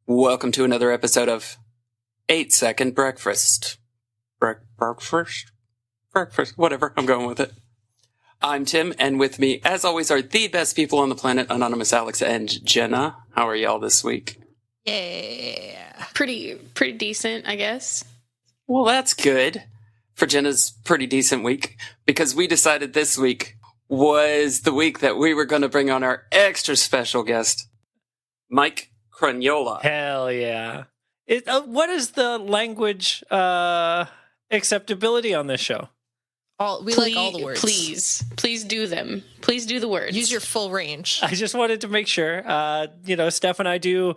Welcome to another episode of 8-Second Breakfast. Breakfast? Whatever, I'm going with it. I'm Tim, and with me, as always, are the best people on the planet, Anonymous Alex and Jenna. How are y'all this week? Yeah. Pretty decent, I guess. Well, that's good for Jenna's pretty decent week, because we decided this week was the week that we were going to bring on our extra special guest, Mike Crugnola. Hell yeah. What is the language acceptability on this show? We like all the words. Please do them. Please do the words. Use your full range. I just wanted to make sure. Steph and I do,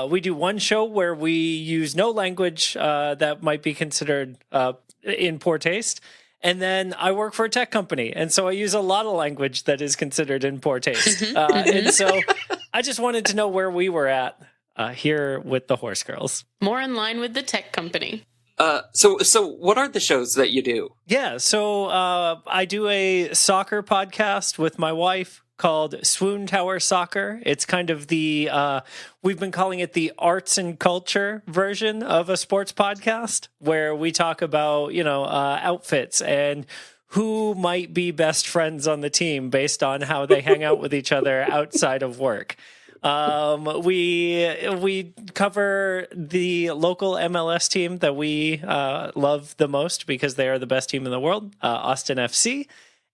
we do one show where we use no language that might be considered in poor taste. And then I work for a tech company, and so I use a lot of language that is considered in poor taste. And so I just wanted to know where we were at here with the Horse Girls. More in line with the tech company. So what are the shows that you do? Yeah, so I do a soccer podcast with my wife called Swoon Tower Soccer. It's kind of the, we've been calling it the arts and culture version of a sports podcast, where we talk about, outfits and who might be best friends on the team based on how they hang out with each other outside of work. We cover the local MLS team that we love the most because they are the best team in the world, Austin FC.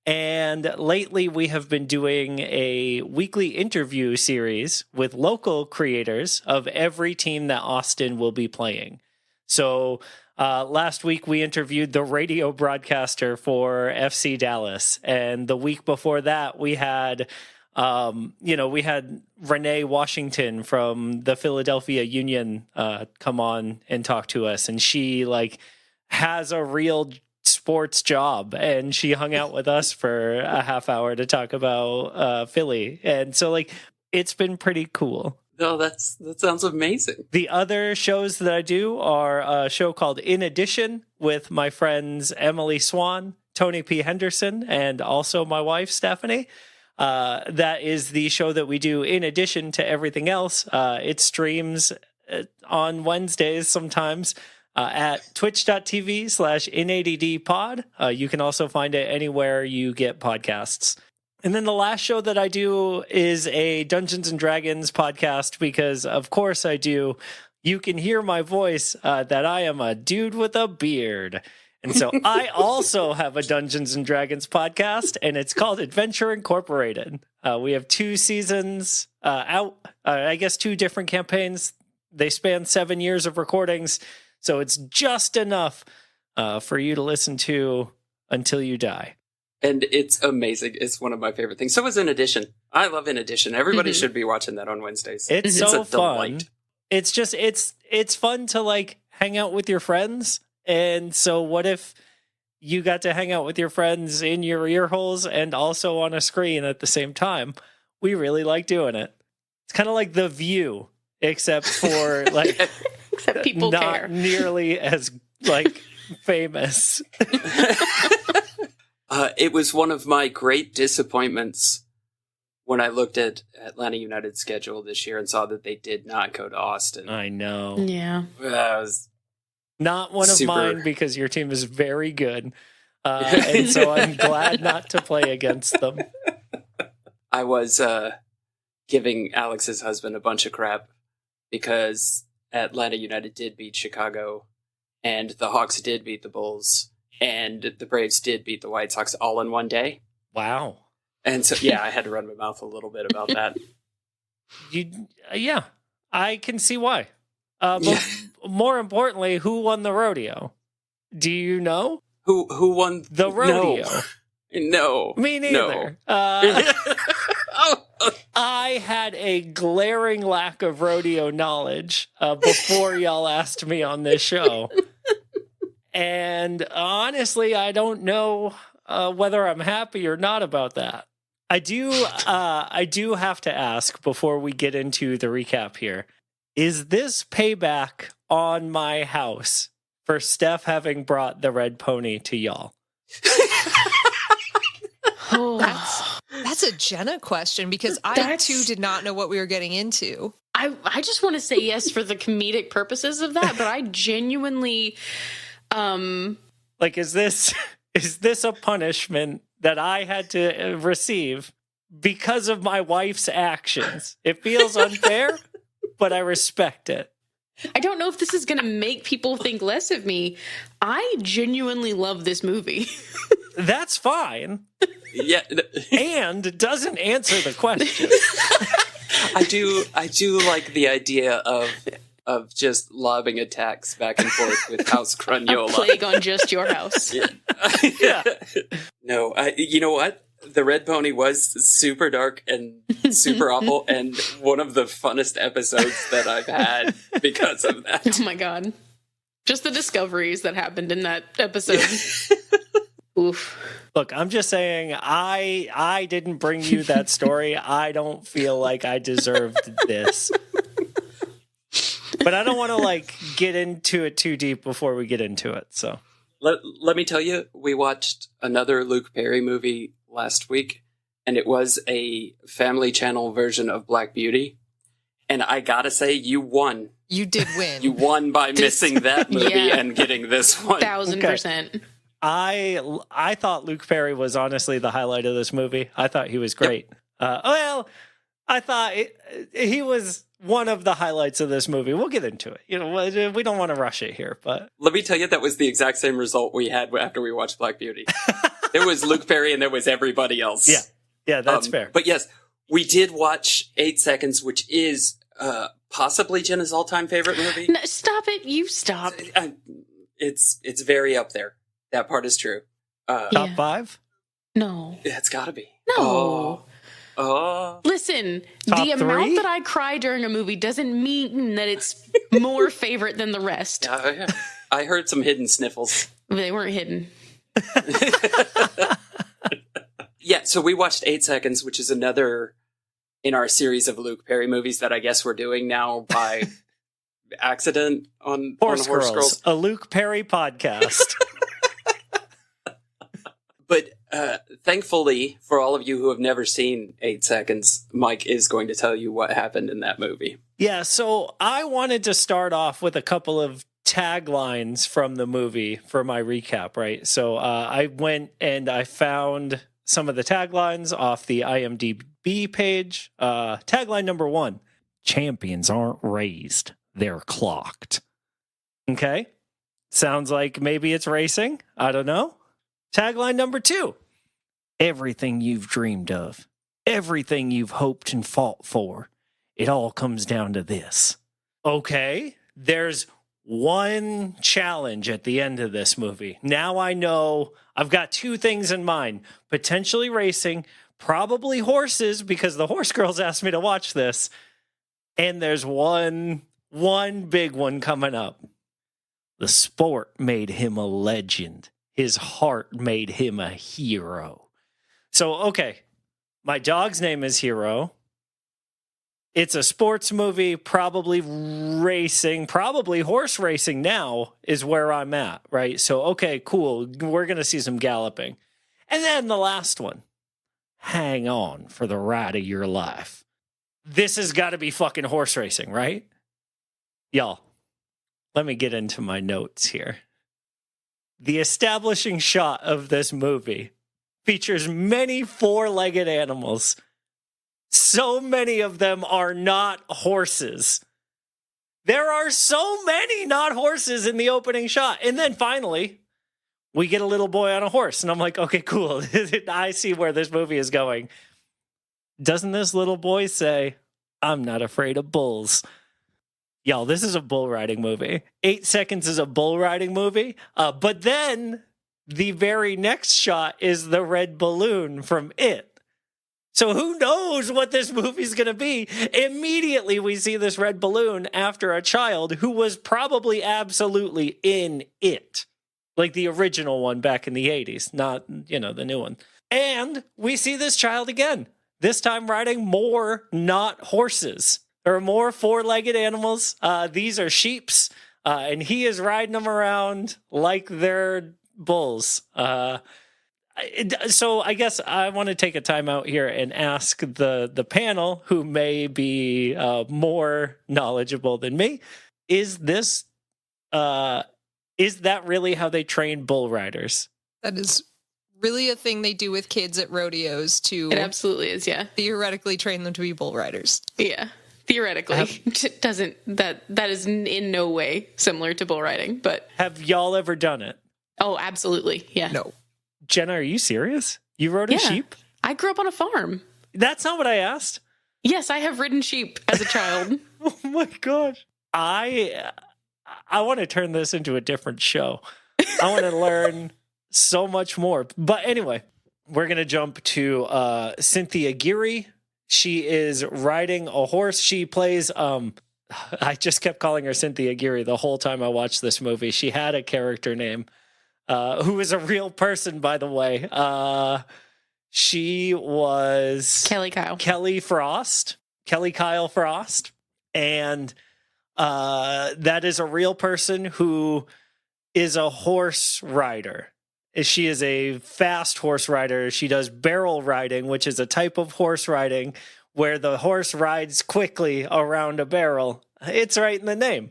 And lately we have been doing a weekly interview series with local creators of every team that Austin will be playing. So last week we interviewed the radio broadcaster for FC Dallas. And the week before that we had Renee Washington from the Philadelphia Union come on and talk to us. And she has a real sports job, and she hung out with us for a half hour to talk about Philly. And so it's been pretty cool. No, that sounds amazing. The other shows that I do are a show called In Addition with my friends Emily Swan, Tony P. Henderson, and also my wife, Stephanie. That is the show that we do in addition to everything else. It streams on Wednesdays sometimes at twitch.tv/inaddpod. You can also find it anywhere you get podcasts. And then the last show that I do is a Dungeons and Dragons podcast because, of course, I do. You can hear my voice that I am a dude with a beard. And so I also have a Dungeons and Dragons podcast, and it's called Adventure Incorporated. We have 2 seasons out, I guess 2 different campaigns. They span 7 years of recordings, so it's just enough for you to listen to until you die. And it's amazing. It's one of my favorite things. So is In Addition. I love In Addition. Everybody should be watching that on Wednesdays. It's so fun. Delight. It's just, it's fun to hang out with your friends. And so what if you got to hang out with your friends in your ear holes and also on a screen at the same time? We really like doing it. It's kind of like The View, except for except people not care. nearly as famous. It was one of my great disappointments when I looked at Atlanta United's schedule this year and saw that they did not go to Austin. I know. Yeah. That was not one of mine because your team is very good. And so I'm glad not to play against them. I was giving Alex's husband a bunch of crap because Atlanta United did beat Chicago, and the Hawks did beat the Bulls, and the Braves did beat the White Sox all in one day. Wow. And so, yeah, I had to run my mouth a little bit about that. Yeah, I can see why. But more importantly, who won the rodeo? Do you know? Who won the rodeo? No. No. Me neither. No. I had a glaring lack of rodeo knowledge before y'all asked me on this show. And honestly, I don't know whether I'm happy or not about that. I do have to ask before we get into the recap here. Is this payback on my house for Steph having brought the red pony to y'all? That's a Jenna question, because I too did not know what we were getting into. I just want to say yes for the comedic purposes of that, but I genuinely like, is this a punishment that I had to receive because of my wife's actions? It feels unfair, but I respect it. I don't know if this is going to make people think less of me. I genuinely love this movie. That's fine. Yeah. And doesn't answer the question. I do like the idea of just lobbing attacks back and forth with House Crugnola. A plague on just your house. Yeah. No, you know what? The Red Pony was super dark and super awful, and one of the funnest episodes that I've had because of that. Oh my god. Just the discoveries that happened in that episode. Oof. Look, I'm just saying, I didn't bring you that story. I don't feel like I deserved this. But I don't want to get into it too deep before we get into it. So let me tell you, we watched another Luke Perry movie last week, and it was a Family Channel version of Black Beauty. And I gotta say, you won. You did win. You won by missing that movie and getting this one. 1000%. I thought Luke Perry was honestly the highlight of this movie. I thought he was great. Yep. I thought he was one of the highlights of this movie. We'll get into it. We don't want to rush it here, but let me tell you, that was the exact same result we had after we watched Black Beauty. There was Luke Perry and there was everybody else. Yeah, that's fair. But yes, we did watch 8 Seconds, which is possibly Jenna's all-time favorite movie. No, stop it! You stop. It's very up there. That part is true. Top 5? No, it's got to be. No. Oh. Listen, Top the 3? amount that I cry during a movie doesn't mean that it's more favorite than the rest. Yeah. I heard some hidden sniffles. They weren't hidden. Yeah, so we watched 8 Seconds, which is another in our series of Luke Perry movies that I guess we're doing now by accident on Horse Girls. A Luke Perry podcast. But thankfully, for all of you who have never seen 8 Seconds, Mike is going to tell you what happened in that movie. Yeah, so I wanted to start off with a couple of taglines from the movie for my recap, right? So I went and I found some of the taglines off the IMDb page. Tagline number 1, champions aren't raised, they're clocked. Okay, sounds like maybe it's racing. I don't know. Tagline number 2, everything you've dreamed of, everything you've hoped and fought for, it all comes down to this. Okay, there's one challenge at the end of this movie. Now I know I've got 2 things in mind. Potentially racing, probably horses, because the Horse Girls asked me to watch this. And there's one big one coming up. The sport made him a legend. His heart made him a hero. So, okay, my dog's name is Hero. It's a sports movie, probably racing, probably horse racing now is where I'm at, right? So, okay, cool. We're going to see some galloping. And then the last one, hang on for the ride of your life. This has got to be fucking horse racing, right? Y'all, let me get into my notes here. The establishing shot of this movie features many 4-legged animals. So many of them are not horses. There are so many not horses in the opening shot. And then finally, we get a little boy on a horse. And I'm like, okay, cool. I see where this movie is going. Doesn't this little boy say, I'm not afraid of bulls? Y'all, this is a bull riding movie. 8 Seconds is a bull riding movie. But then the very next shot is the red balloon from It. So who knows what this movie's going to be? Immediately we see this red balloon after a child who was probably absolutely in It. Like the original one back in the 80s, not, the new one. And we see this child again, this time riding more not horses. There are more four-legged animals. These are sheeps, and he is riding them around like they're bulls. So I guess I want to take a time out here and ask the panel, who may be more knowledgeable than me, is that really how they train bull riders? That is really a thing they do with kids at rodeos to... It absolutely is, yeah. Theoretically train them to be bull riders. Yeah, theoretically. That is in no way similar to bull riding, but... Have y'all ever done it? Oh, absolutely, yeah. No. Jenna, are you serious? You rode a sheep? I grew up on a farm. That's not what I asked. Yes, I have ridden sheep as a child. Oh my gosh. I want to turn this into a different show. I want to learn so much more. But anyway, we're going to jump to Cynthia Geary. She is riding a horse. She plays, I just kept calling her Cynthia Geary the whole time I watched this movie. She had a character name. Who is a real person, by the way. She was... Kelly Kyle Frost. And that is a real person who is a horse rider. She is a fast horse rider. She does barrel riding, which is a type of horse riding where the horse rides quickly around a barrel. It's right in the name.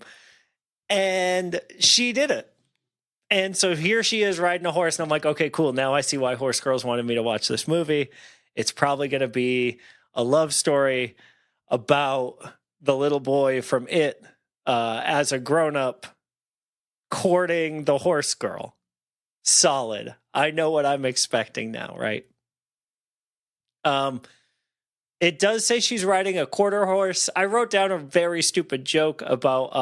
And she did it. And so here she is riding a horse, and I'm like, okay, cool. Now I see why Horse Girls wanted me to watch this movie. It's probably going to be a love story about the little boy from It as a grown-up courting the horse girl. Solid. I know what I'm expecting now, right? It does say she's riding a quarter horse. I wrote down a very stupid joke about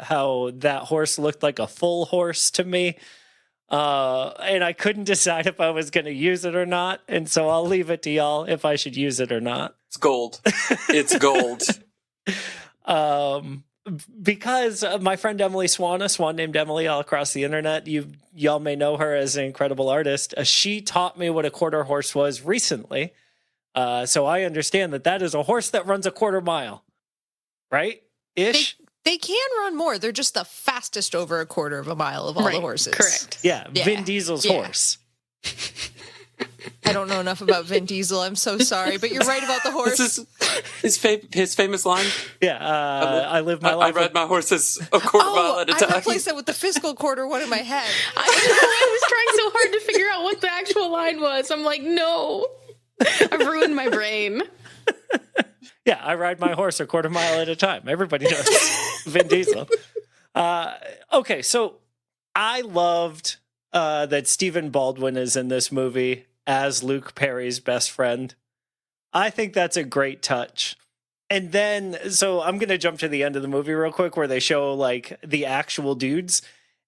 how that horse looked like a full horse to me. And I couldn't decide if I was going to use it or not. And so I'll leave it to y'all if I should use it or not. It's gold. It's gold. Because my friend Emily Swan, a swan named Emily all across the internet, y'all may know her as an incredible artist. She taught me what a quarter horse was recently. So I understand that is a horse that runs a quarter mile, right? Ish. They can run more. They're just the fastest over a quarter of a mile of all the horses. Correct. Yeah. Vin Diesel's horse. I don't know enough about Vin Diesel. I'm so sorry, but you're right about the horse. This is his famous line. Yeah. I live my life. I ride my horses a quarter mile at a time. I replaced that with the fiscal quarter one in my head. I was trying so hard to figure out what the actual line was. I'm like, no. I've ruined my brain. Yeah, I ride my horse a quarter mile at a time. Everybody knows Vin Diesel. Okay, so I loved that Stephen Baldwin is in this movie as Luke Perry's best friend. I think that's a great touch. And then, so I'm going to jump to the end of the movie real quick where they show like the actual dudes.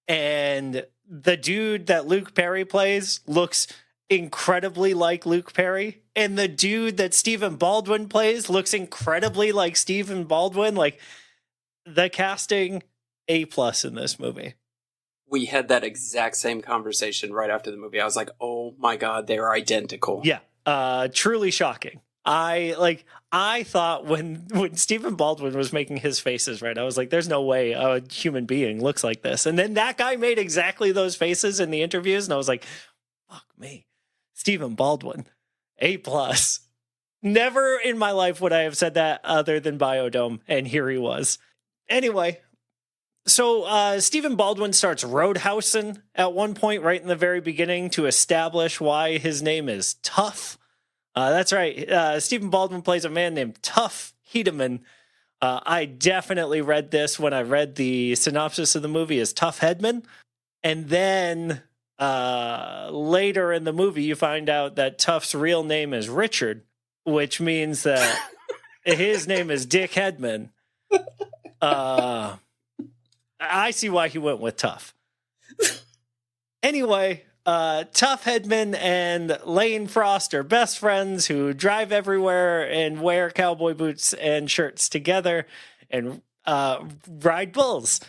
And the dude that Luke Perry plays looks incredibly like Luke Perry, and the dude that Stephen Baldwin plays looks incredibly like Stephen Baldwin. Like, the casting, A+ in this movie. We had that exact same conversation right after the movie. I was like, oh my God, they are identical. Yeah. Truly shocking. I thought when Stephen Baldwin was making his faces, right, I was like, there's no way a human being looks like this. And then that guy made exactly those faces in the interviews, and I was like, fuck me. Stephen Baldwin, A+. Never in my life would I have said that other than Biodome, and here he was. Anyway, so Stephen Baldwin starts roadhousing at one point right in the very beginning to establish why his name is Tough. That's right. Stephen Baldwin plays a man named Tough Hedeman. I definitely read this when I read the synopsis of the movie as Tough Headman. And then later in the movie, you find out that Tough's real name is Richard, which means that his name is Dick Headman. I see why he went with Tough. Anyway, Tough Headman and Lane Frost are best friends who drive everywhere and wear cowboy boots and shirts together and ride bulls.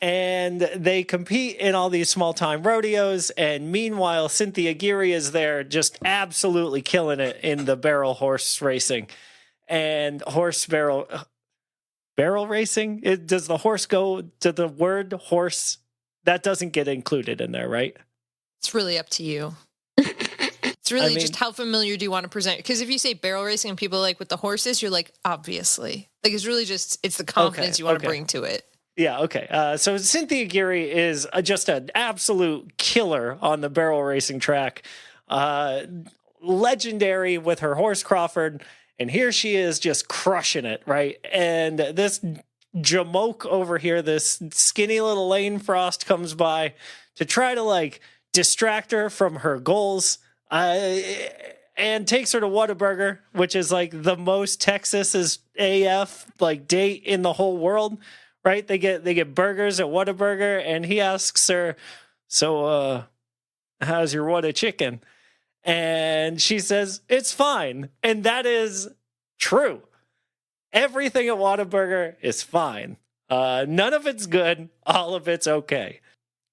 And they compete in all these small-time rodeos. And meanwhile, Cynthia Geary is there just absolutely killing it in the barrel horse racing. And barrel racing? Does the horse go to the word horse? That doesn't get included in there, right? It's really up to you. It's really just how familiar do you want to present? Because if you say barrel racing and people like with the horses, you're like, obviously. Like, it's really just, it's the confidence you want to bring to it. Yeah, okay. So Cynthia Geary is just an absolute killer on the barrel racing track. Legendary with her horse Crawford. And here she is just crushing it, right? And this jamoke over here, this skinny little Lane Frost comes by to try to, like, distract her from her goals. And takes her to Whataburger, which is, like, the most Texas is AF, like, date in the whole world. Right? They get burgers at Whataburger, and he asks her, so, how's your Whata chicken? And she says, it's fine. And that is true. Everything at Whataburger is fine. None of it's good. All of it's okay.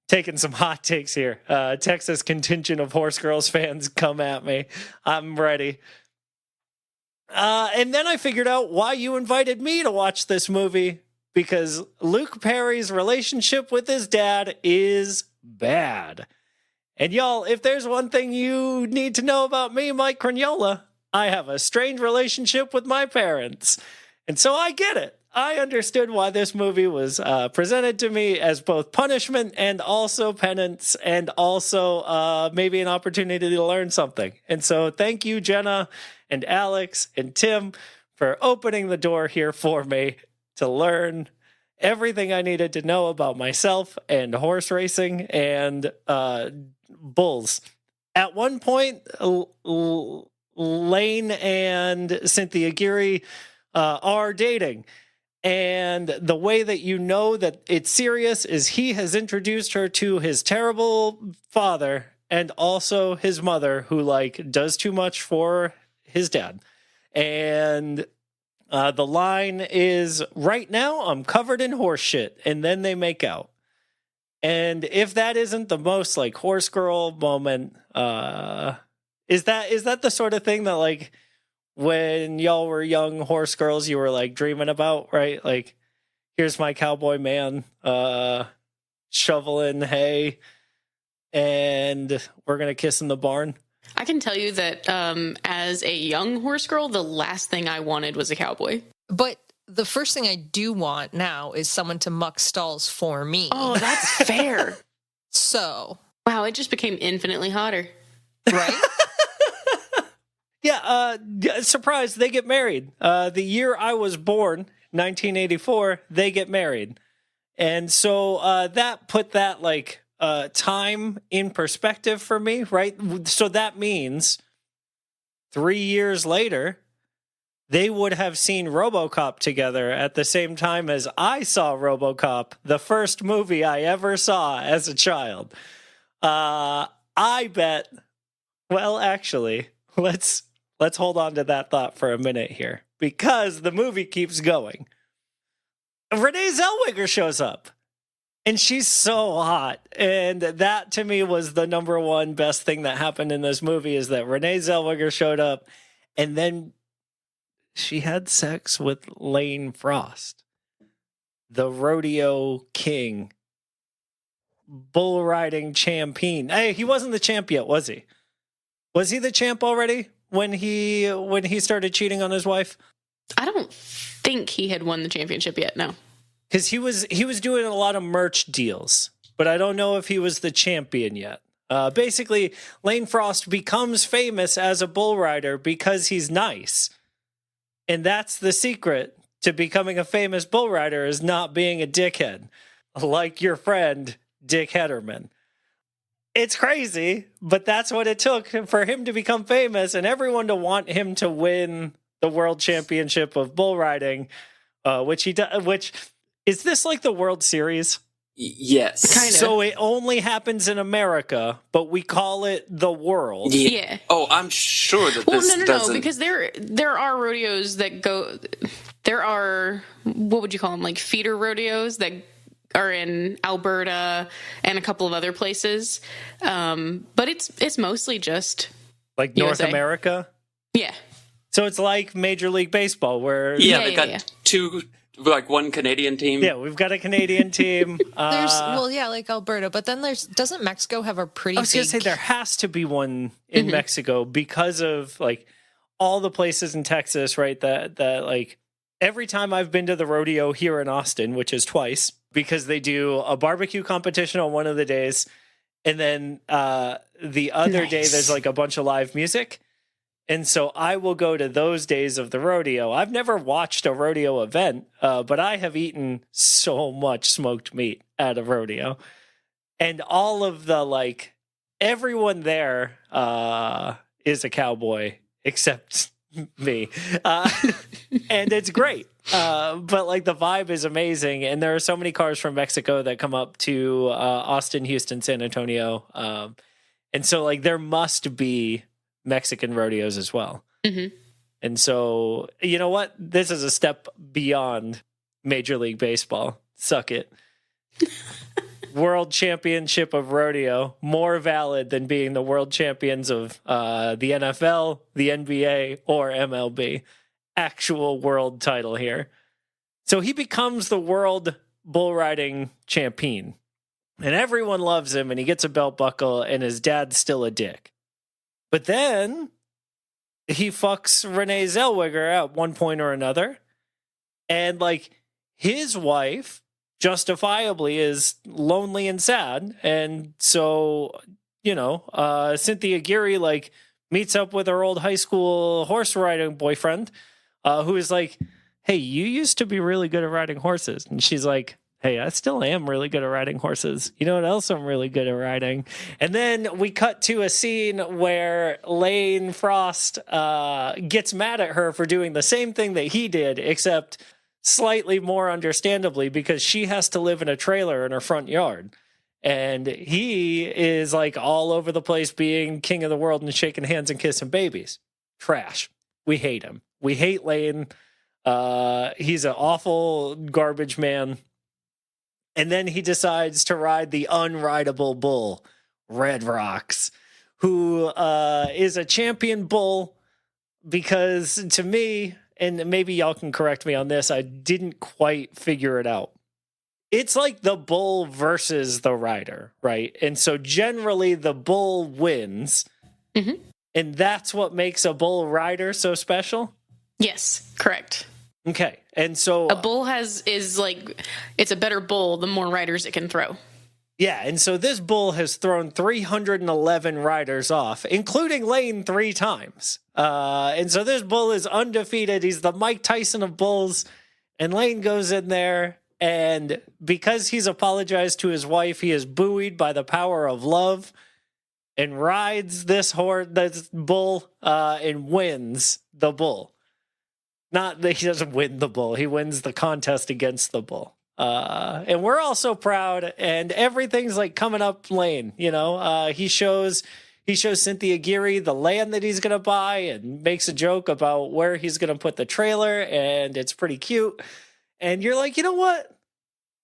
Taking some hot takes here. Texas contingent of Horse Girls fans, come at me. I'm ready. And then I figured out why you invited me to watch this movie. Because Luke Perry's relationship with his dad is bad. And y'all, if there's one thing you need to know about me, Mike Crugnola, I have a strained relationship with my parents. And so I get it. I understood why this movie was presented to me as both punishment and also penance and also maybe an opportunity to learn something. And so thank you, Jenna and Alex and Tim, for opening the door here for me to learn everything I needed to know about myself and horse racing and bulls. At one point, Lane and Cynthia Geary are dating. And the way that you know that it's serious is he has introduced her to his terrible father and also his mother, who, like, does too much for his dad. And the line is, right now I'm covered in horse shit, and then they make out. And if that isn't the most, like, horse girl moment, is that the sort of thing that, like, when y'all were young horse girls, you were, like, dreaming about, right? Like, here's my cowboy man, shoveling hay, and we're gonna kiss in the barn. I can tell you that as a young horse girl, the last thing I wanted was a cowboy. But the first thing I do want now is someone to muck stalls for me. Oh, that's fair. So. Wow, it just became infinitely hotter. Right? Yeah, surprise, they get married. The year I was born, 1984, they get married. And so that put that, like, time in perspective for me, right? So that means 3 years later, they would have seen RoboCop together at the same time as I saw RoboCop, the first movie I ever saw as a child. I bet, well, actually, let's hold on to that thought for a minute here, because the movie keeps going. Renee Zellweger shows up. And she's so hot. And that, to me, was the number one best thing that happened in this movie, is that Renee Zellweger showed up, and then she had sex with Lane Frost, the rodeo king, bull riding champion. Hey, he wasn't the champ yet, was he? Was he the champ already when he started cheating on his wife? I don't think he had won the championship yet, no. Because he was doing a lot of merch deals, but I don't know if he was the champion yet. Basically, Lane Frost becomes famous as a bull rider because he's nice. And that's the secret to becoming a famous bull rider, is not being a dickhead, like your friend, Dick Hederman. It's crazy, but that's what it took for him to become famous and everyone to want him to win the world championship of bull riding, which he does, which... Is this like the World Series? Yes. Kinda. So it only happens in America, but we call it the world. Yeah. Oh, I'm sure that Well, this no, doesn't... because there are rodeos that go. There are, what would you call them, like feeder rodeos that are in Alberta and a couple of other places. But it's mostly just Like North USA. America? Yeah. So it's like Major League Baseball, where They got two, like one Canadian team. yeah, we've got a Canadian team. There's like Alberta, but then doesn't Mexico have a pretty I was going to say big... there has to be one in Mexico because of like all the places in Texas, right? That like every time I've been to the rodeo here in Austin, which is twice, because they do a barbecue competition on one of the days, and then the other day there's like a bunch of live music. And so I will go to those days of the rodeo. I've never watched a rodeo event, but I have eaten so much smoked meat at a rodeo. And all of the, like, everyone there is a cowboy except me. And it's great. But, like, the vibe is amazing. And there are so many cars from Mexico that come up to Austin, Houston, San Antonio. And so, like, there must be Mexican rodeos as well. Mm-hmm. And so, you know what? This is a step beyond Major League Baseball. Suck it. World Championship of Rodeo, more valid than being the world champions of the NFL, the NBA, or MLB. Actual world title here. So he becomes the world bull riding champion. And everyone loves him, and he gets a belt buckle, and his dad's still a dick. But then he fucks Renee Zellweger at one point or another. And like his wife justifiably is lonely and sad. And so, you know, Cynthia Geary like meets up with her old high school horse riding boyfriend, who is like, hey, you used to be really good at riding horses. And she's like, hey, I still am really good at riding horses. You know what else I'm really good at riding? And then we cut to a scene where Lane Frost gets mad at her for doing the same thing that he did, except slightly more understandably, because she has to live in a trailer in her front yard. And he is like all over the place being king of the world and shaking hands and kissing babies. Trash. We hate him. We hate Lane. He's an awful garbage man. And then he decides to ride the unrideable bull, Red Rocks, who is a champion bull because to me, and maybe y'all can correct me on this, I didn't quite figure it out. It's like the bull versus the rider, right? And so generally the bull wins. Mm-hmm. And that's what makes a bull rider so special? Yes, correct. Okay. And so a bull is like, it's a better bull the more riders it can throw. Yeah, and so this bull has thrown 311 riders off, including Lane 3 times. And so this bull is undefeated. He's the Mike Tyson of bulls. And Lane goes in there, and because he's apologized to his wife, he is buoyed by the power of love and rides this bull, and wins the bull. Not that he doesn't win the bull. He wins the contest against the bull. And we're all so proud, and everything's like coming up Lane, you know. He shows Cynthia Geary the land that he's going to buy and makes a joke about where he's going to put the trailer, and it's pretty cute. And you're like, you know what?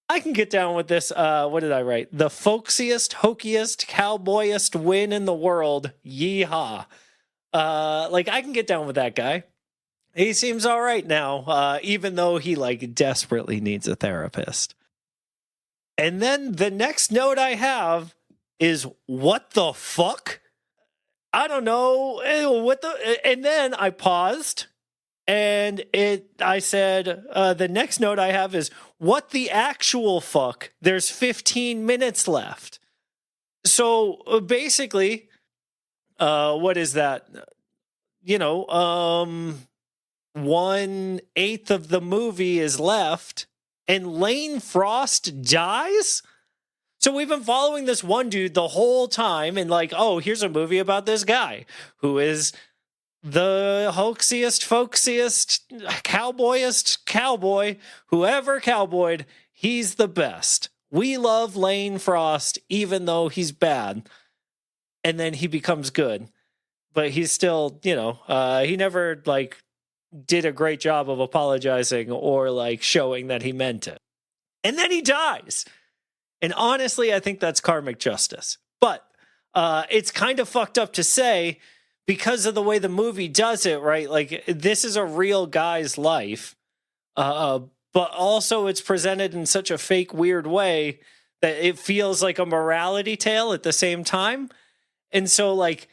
I can get down with this. What did I write? The folksiest, hokiest, cowboyest win in the world. Yeehaw. Like, I can get down with that guy. He seems all right now, even though he like desperately needs a therapist. And then the next note I have is, what the fuck? I don't know. And then I paused and I said, the next note I have is, what the actual fuck? There's 15 minutes left. So basically, what is that? You know, 1/8 of the movie is left and Lane Frost dies? So we've been following this one dude the whole time and like, oh, here's a movie about this guy who is the hoaxiest, folksiest, cowboyest cowboy. Whoever cowboyed, he's the best. we love Lane Frost even though he's bad, and then he becomes good, but he's still, he never like did a great job of apologizing or like showing that he meant it, and then he dies. And honestly, I think that's karmic justice, but it's kind of fucked up to say because of the way the movie does it, right? Like, this is a real guy's life, but also it's presented in such a fake, weird way that it feels like a morality tale at the same time. And so, like,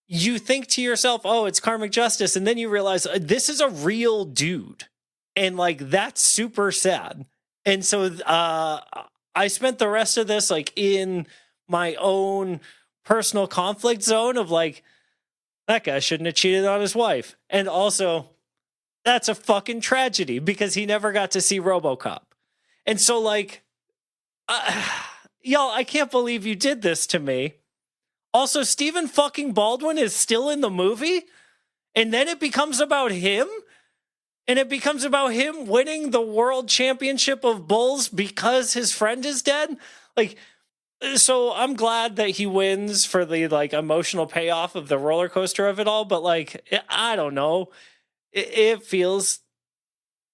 you think to yourself, oh, it's karmic justice, and then you realize this is a real dude. And, like, that's super sad. And so I spent the rest of this, like, in my own personal conflict zone of, like, that guy shouldn't have cheated on his wife. And also, that's a fucking tragedy because he never got to see RoboCop. And so, like, y'all, I can't believe you did this to me. Also, Stephen fucking Baldwin is still in the movie, and then it becomes about him, and it becomes about him winning the world championship of bulls because his friend is dead. Like, so I'm glad that he wins for the like emotional payoff of the roller coaster of it all, but like, I don't know, it feels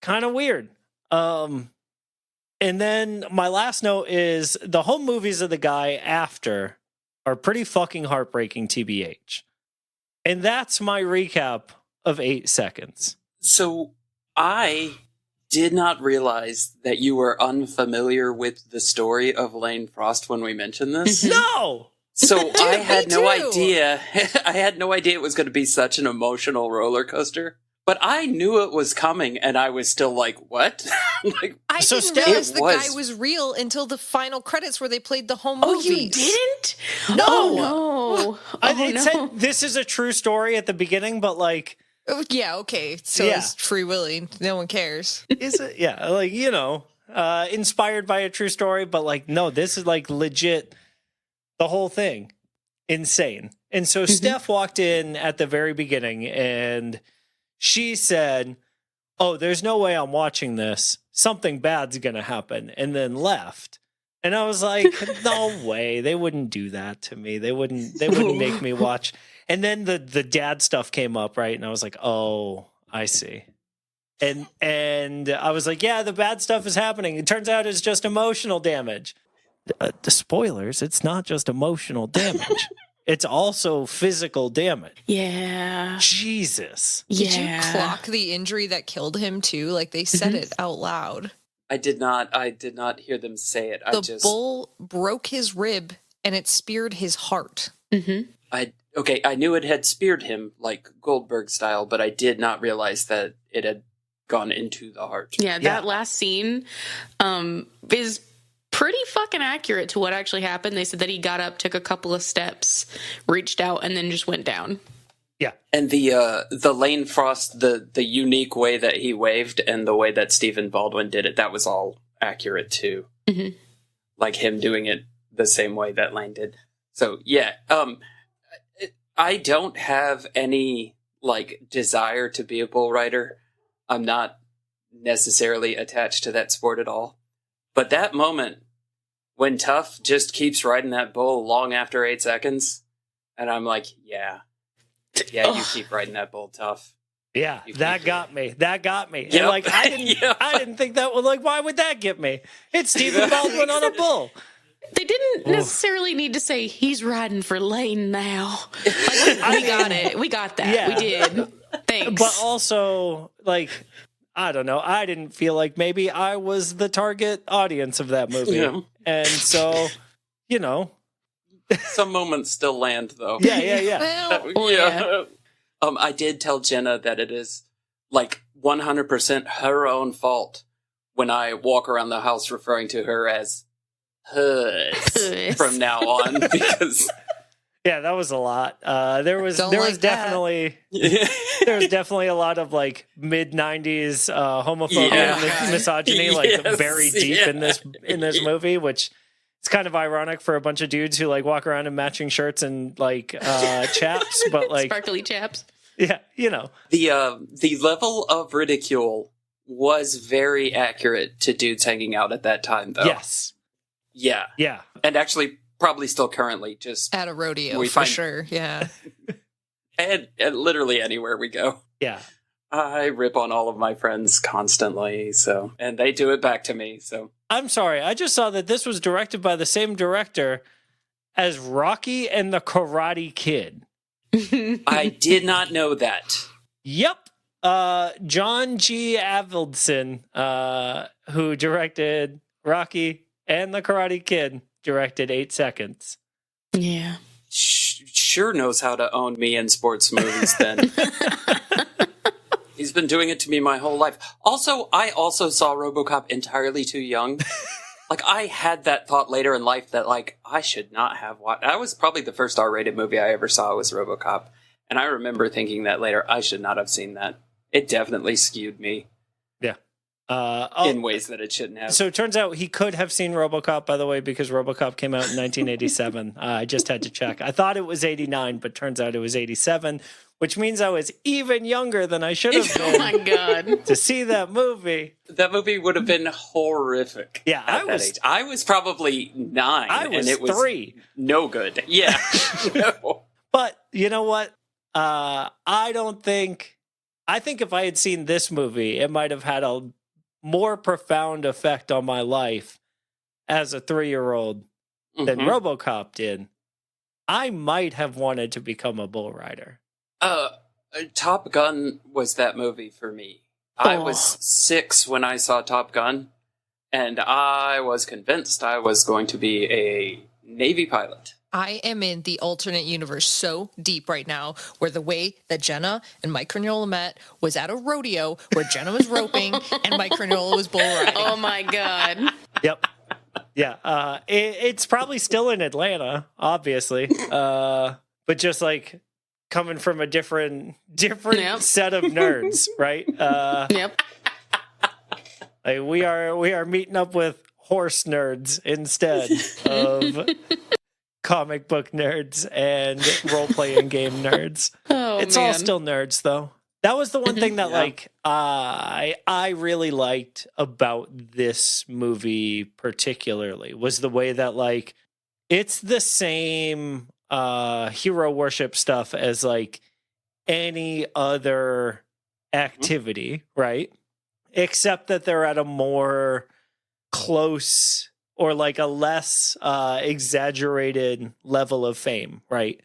kind of weird. And then my last note is the home movies of the guy after are pretty fucking heartbreaking, TBH. And that's my recap of 8 seconds. So I did not realize that you were unfamiliar with the story of Lane Frost when we mentioned this. No! So I had no too. idea. I had no idea it was going to be such an emotional roller coaster. But I knew it was coming, and I was still like, what? Like, I So didn't Steph- realize the was- guy was real until the final credits where they played the whole Oh, movies. you didn't? No. Oh, no. It said this is a true story at the beginning, but like, Oh, yeah, okay. So Yeah. it's free willing. No one cares. is it? Yeah, like, inspired by a true story, but like, no, this is like legit the whole thing. Insane. And so Steph walked in at the very beginning and she said, oh, there's no way I'm watching this. Something bad's going to happen. And then left. And I was like, no way. They wouldn't do that to me. They wouldn't make me watch. And then the dad stuff came up, right? And I was like, oh, I see. And I was like, yeah, the bad stuff is happening. It turns out it's just emotional damage. The spoilers, it's not just emotional damage. It's also physical damage. Yeah. Jesus. Did you Yeah. clock the injury that killed him too? Like they said it out loud. I did not hear them say it. The bull broke his rib and it speared his heart. Mm-hmm. I knew it had speared him like Goldberg style, but I did not realize that it had gone into the heart. Yeah, that last scene is pretty fucking accurate to what actually happened. They said that he got up, took a couple of steps, reached out, and then just went down. Yeah. And the Lane Frost, the unique way that he waved and the way that Stephen Baldwin did it, that was all accurate too. Mm-hmm. Like him doing it the same way that Lane did. So yeah, I don't have any like desire to be a bull rider. I'm not necessarily attached to that sport at all. But that moment when Tough just keeps riding that bull long after 8 seconds, and I'm like, yeah, you keep riding that bull, Tough. Yeah, that got me. That got me. Yep. And like I didn't think that would, like, why would that get me? It's Stephen Baldwin on a bull. They didn't necessarily need to say he's riding for Lane now. Like, we got it. We got that. Yeah. We did. Thanks. But also, like, I don't know. I didn't feel like maybe I was the target audience of that movie. Yeah. And so, Some moments still land, though. yeah. Well, yeah. I did tell Jenna that it is like 100% her own fault when I walk around the house referring to her as Huss from now on, because Yeah, that was a lot. There was Don't like that. definitely there was definitely a lot of like mid '90s homophobia and misogyny, like Yes, very deep in this movie, which it's kind of ironic for a bunch of dudes who like walk around in matching shirts and like chaps, but like Sparkly chaps. yeah, the level of ridicule was very accurate to dudes hanging out at that time, though. yes, Yeah. Yeah. And actually, probably still currently, just At a rodeo, We for find- sure. Yeah. and literally anywhere we go. Yeah. I rip on all of my friends constantly, and they do it back to me, so. I'm sorry. I just saw that this was directed by the same director as Rocky and the Karate Kid. I did not know that. Yep. John G. Avildsen, who directed Rocky and the Karate Kid, directed 8 Seconds. Yeah. Sure knows how to own me in sports movies then. He's been doing it to me my whole life. Also, I also saw RoboCop entirely too young. I had that thought later in life that, I should not have watched. That was probably the first R-rated movie I ever saw was RoboCop. And I remember thinking that later, I should not have seen that. It definitely skewed me. Yeah. In ways that it shouldn't have. So it turns out he could have seen RoboCop, by the way, because RoboCop came out in 1987. I just had to check. I thought it was 89, but turns out it was 87, which means I was even younger than I should have been. Oh my God. To see that movie. That movie would have been horrific. Yeah, at that age. I was probably 9. I was and it was 3. No good. Yeah. No. But you know what? I think if I had seen this movie, it might have had a more profound effect on my life as a 3-year-old than RoboCop did. I might have wanted to become a bull rider. Top Gun was that movie for me. I was 6 when I saw Top Gun, and I was convinced I was going to be a Navy pilot. I am in the alternate universe so deep right now where the way that Jenna and Mike Crugnola met was at a rodeo where Jenna was roping and Mike Crugnola was bull riding. Oh my God. Yep. Yeah. It's probably still in Atlanta, obviously. But just coming from a different set of nerds, right? Yep. We are meeting up with horse nerds instead of comic book nerds and role-playing game nerds. Oh, it's man. all still nerds, though. That was the one thing that, I really liked about this movie particularly, was the way that, it's the same hero worship stuff as, any other activity, right? Except that they're at a more close or a less exaggerated level of fame, right?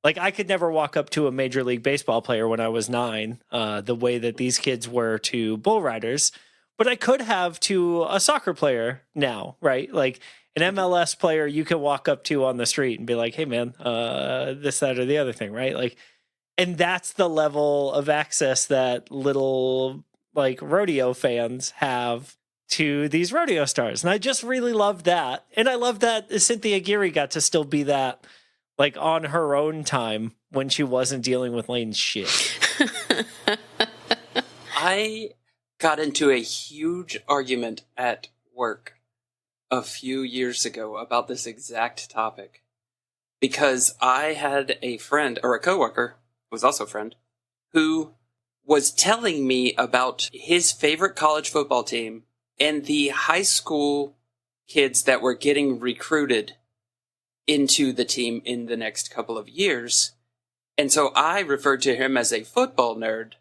I could never walk up to a Major League Baseball player when I was 9, the way that these kids were to bull riders, but I could have to a soccer player now, right? An MLS player you can walk up to on the street and be like, hey man, this, that, or the other thing, right? And that's the level of access that little rodeo fans have to these rodeo stars. And I just really love that. And I love that Cynthia Geary got to still be that on her own time when she wasn't dealing with Lane's shit. I got into a huge argument at work a few years ago about this exact topic because I had a friend or a coworker who was also a friend who was telling me about his favorite college football team and the high school kids that were getting recruited into the team in the next couple of years. And so I referred to him as a football nerd.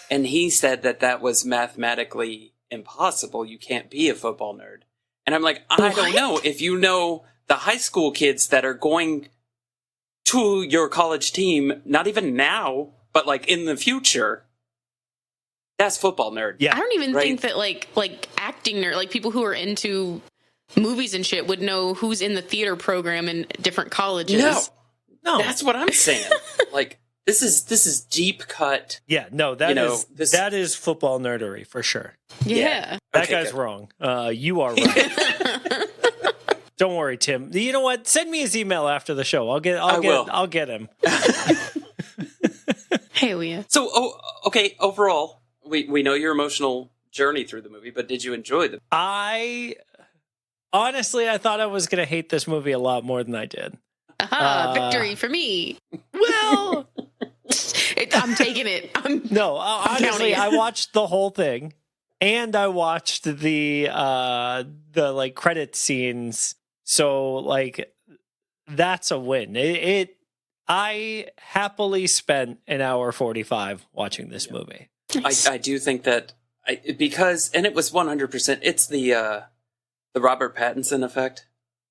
And he said that was mathematically impossible. You can't be a football nerd. And I'm like, I don't know. If you know the high school kids that are going to your college team, not even now, but in the future, that's football nerd. Yeah. I don't even think that acting nerd, people who are into movies and shit would know who's in the theater program in different colleges. No. That's what I'm saying. This is deep cut. Yeah, no, that is football nerdery for sure. Yeah. That guy's wrong. You are right. Don't worry, Tim. You know what? Send me his email after the show. I'll get him. Hey, Leah. So, okay, overall, we know your emotional journey through the movie, but did you enjoy them? Honestly, I thought I was going to hate this movie a lot more than I did. Victory for me. Well, I'm taking it. Honestly, I watched the whole thing, and I watched the credit scenes So like that's a win. I happily spent an hour 45 watching this movie. I do think that because it was 100%. It's the Robert Pattinson effect.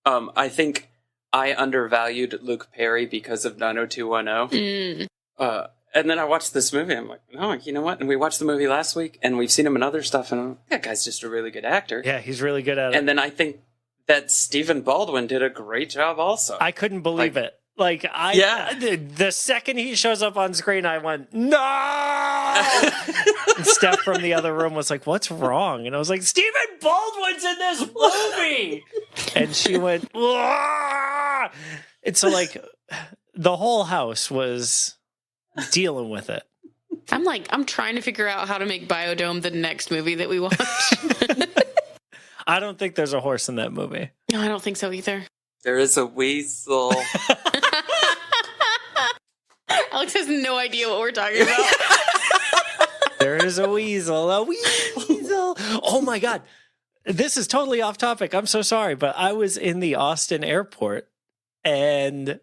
I think I undervalued Luke Perry because of 90210. And then I watched this movie. I'm like, no, you know what? And we watched the movie last week, and we've seen him in other stuff, and I'm like, that guy's just a really good actor. Yeah, he's really good at it. And then I think that Stephen Baldwin did a great job also. I couldn't believe it. Like, the second he shows up on screen, I went, no! And Steph from the other room was like, what's wrong? And I was like, Stephen Baldwin's in this movie! And she went, Wah! And so, like, the whole house was dealing with it. I'm trying to figure out how to make Biodome the next movie that we watch. I don't think there's a horse in that movie. No, I don't think so either. There is a weasel. Alex has no idea what we're talking about. There is a weasel. A weasel. Oh my God. This is totally off topic. I'm so sorry, but I was in the Austin airport and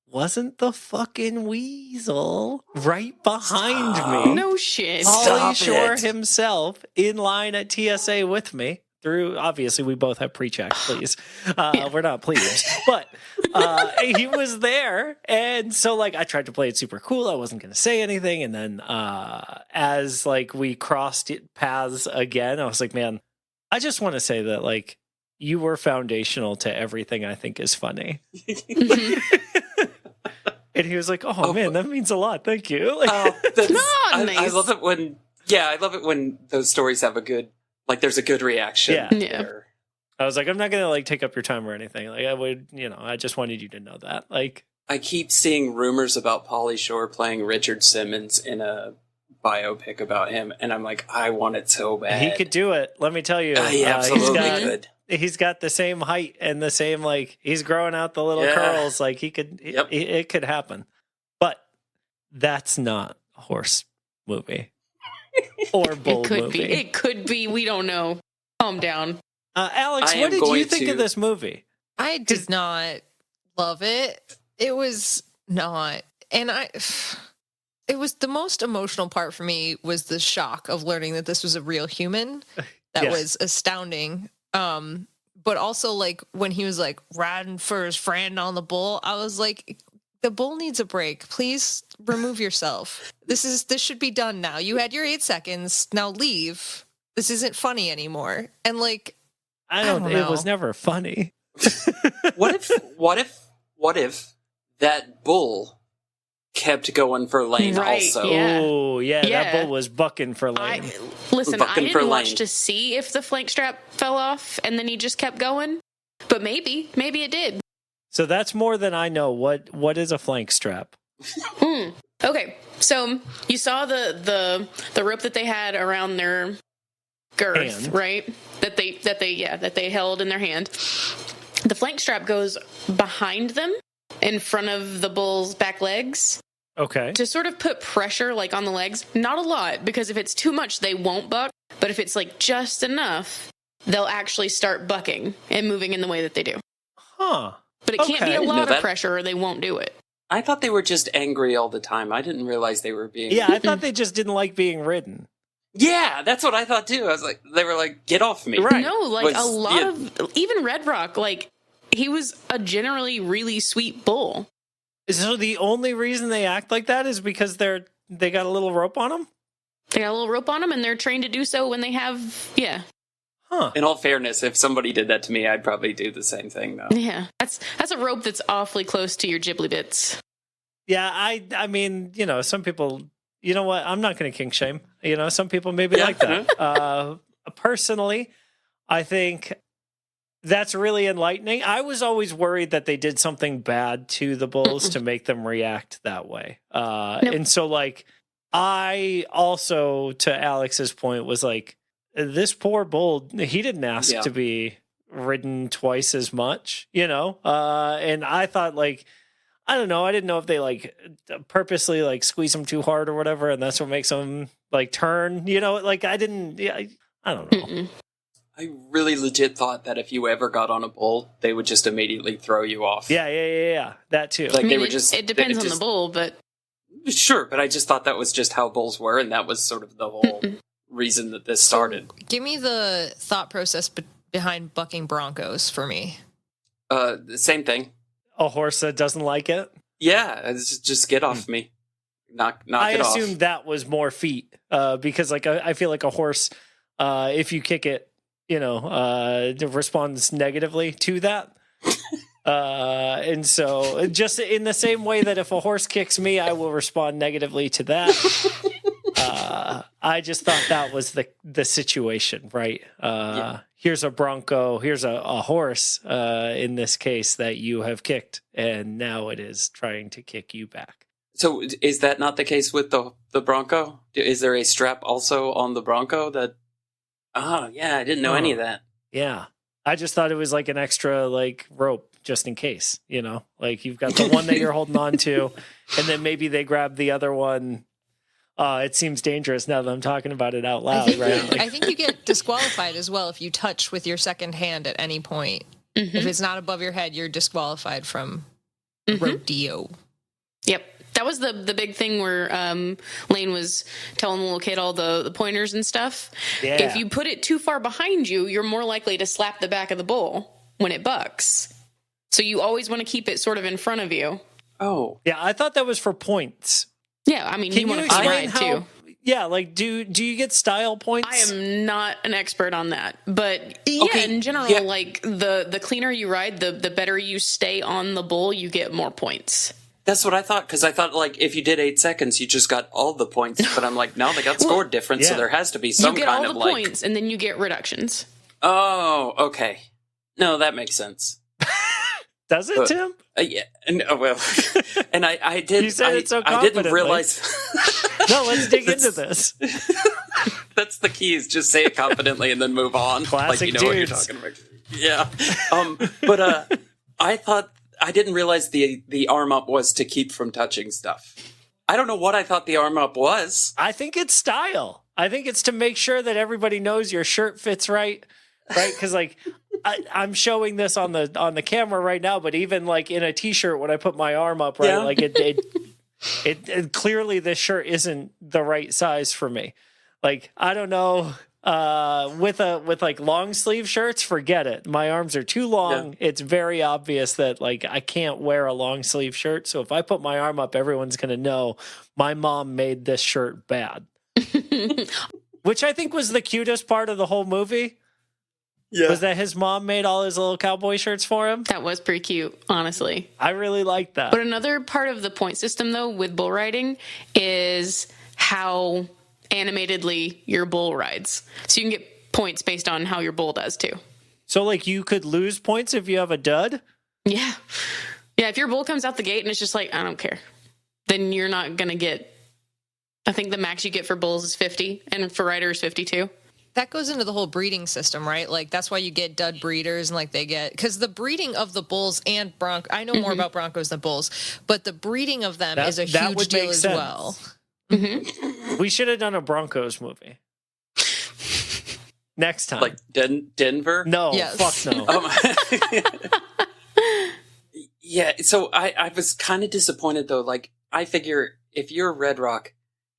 wasn't the fucking weasel right behind me? No shit. Pauly Shore himself in line at TSA with me. Obviously, we both have pre-check, please. We're not plebes. But he was there. And so, like, I tried to play it super cool. I wasn't going to say anything. And then as, like, we crossed paths again, I was like, man, I just want to say that, like, you were foundational to everything I think is funny. And he was like, oh man, that means a lot. Thank you. Nice. I love it when those stories have a good, like, there's a good reaction. Yeah. I was like, I'm not going to, like, take up your time or anything. Like, I would, I just wanted you to know that. Like, I keep seeing rumors about Pauly Shore playing Richard Simmons in a biopic about him, and I'm like, I want it so bad. He could do it. Let me tell you. He absolutely could. He's got the same height and the same, like, he's growing out the little curls. Like, he could, it could happen. But that's not a horse movie or bull movie. It could be. We don't know. Calm down. Alex, what did you think of this movie? I did not love it. It was not. And it was the most emotional part for me was the shock of learning that this was a real human. That was astounding. But also, like, when he was, like, riding for his friend on the bull, I was like, the bull needs a break. Please remove yourself. This should be done now. You had your 8 seconds. Now leave. This isn't funny anymore. And, like, I don't know. It was never funny. What if that bull kept going for Lane also? Yeah. Oh, yeah, that bull was bucking for Lane. I didn't watch to see if the flank strap fell off and then he just kept going. But maybe it did. So that's more than I know. What is a flank strap? Okay, so you saw the rope that they had around their girth, right? That they held in their hand. The flank strap goes behind them, in front of the bull's back legs. Okay. To sort of put pressure, like, on the legs. Not a lot, because if it's too much, they won't buck. But if it's, like, just enough, they'll actually start bucking and moving in the way that they do. Huh. But it can't be a lot of pressure or they won't do it. I thought they were just angry all the time. I didn't realize they were being... Yeah, I thought they just didn't like being ridden. Yeah, that's what I thought, too. I was like, they were like, get off me. Right. No, like, a lot of... Even Red Rock, like... He was a generally really sweet bull. So the only reason they act like that is because they got a little rope on them? They got a little rope on them, and they're trained to do so when they have, Huh. In all fairness, if somebody did that to me, I'd probably do the same thing, though. Yeah. That's a rope that's awfully close to your ghibli bits. Yeah, I mean, some people, you know what? I'm not going to kink shame. Some people maybe like that. Personally, I think... That's really enlightening. I was always worried that they did something bad to the bulls to make them react that way. And so, like, I also, to Alex's point, was like, this poor bull, he didn't ask to be ridden twice as much, and I thought, like, I don't know. I didn't know if they, like, purposely, like, squeeze him too hard or whatever, and that's what makes him, like, turn, like, I don't know. I really legit thought that if you ever got on a bull, they would just immediately throw you off. Yeah. That too. Like I mean, they would just. it depends on the bull, but Sure, but I just thought that was just how bulls were, and that was sort of the whole reason that this started. Give me the thought process behind bucking broncos for me. The same thing. A horse that doesn't like it. Yeah, it's just get off me. Knock I it off. assumed that was more feet, because like I feel like a horse, if you kick it, it responds negatively to that. And so just in the same way that if a horse kicks me, I will respond negatively to that. I just thought that was the situation, right? Here's a bronco, here's a horse, in this case that you have kicked, and now it is trying to kick you back. So is that not the case with the bronco? Is there a strap also on the bronco that... Oh, yeah, I didn't know any of that. Yeah. I just thought it was like an extra like rope just in case, like you've got the one that you're holding on to, and then maybe they grab the other one. It seems dangerous now that I'm talking about it out loud, right? I think you get disqualified as well if you touch with your second hand at any point. Mm-hmm. If it's not above your head, you're disqualified from rodeo. Yep. That was the big thing where Lane was telling the little kid all the pointers and stuff. Yeah. If you put it too far behind you, you're more likely to slap the back of the bull when it bucks. So you always want to keep it sort of in front of you. Oh. Yeah, I thought that was for points. Yeah, I mean, you want to ride too. Yeah, like do you get style points? I am not an expert on that, but yeah, in general, like the cleaner you ride, the better you stay on the bull, you get more points. That's what I thought, because I thought, like, if you did 8 seconds, you just got all the points. But I'm like, no, they got scored different, so there has to be some kind of, like... You get all the points, and then you get reductions. Oh, okay. No, that makes sense. Does it, Tim? Yeah. No, well, and I did... You said it so I didn't realize... No, let's dig into this. That's the key, is just say it confidently and then move on. Classic like, you know dudes. what you're talking about. Yeah. But I thought... I didn't realize the arm up was to keep from touching stuff. I don't know what I thought the arm up was. I think it's style. I think it's to make sure that everybody knows your shirt fits right? Because like I'm showing this on the camera right now, but even like in a t-shirt when I put my arm up, right, like it clearly this shirt isn't the right size for me. Like I don't know. With like long sleeve shirts, forget it. My arms are too long. Yeah. It's very obvious that like I can't wear a long sleeve shirt. So if I put my arm up, everyone's going to know my mom made this shirt bad. Which I think was the cutest part of the whole movie. Yeah. Was that his mom made all his little cowboy shirts for him? That was pretty cute, honestly. I really liked that. But another part of the point system though with bull riding is how animatedly your bull rides. So you can get points based on how your bull does too. So like you could lose points if you have a dud? Yeah. Yeah, if your bull comes out the gate and it's just like, I don't care, then you're not going to get, I think the max you get for bulls is 50 and for riders 52. That goes into the whole breeding system, right? Like that's why you get dud breeders and like they get, because the breeding of the bulls and I know more about broncos than bulls, but the breeding of them is a huge deal as well. Mm-hmm. We should have done a Broncos movie. Next time. Like Denver? No, yes. Fuck no. Yeah, so I was kind of disappointed, though. Like, I figure if you're Red Rock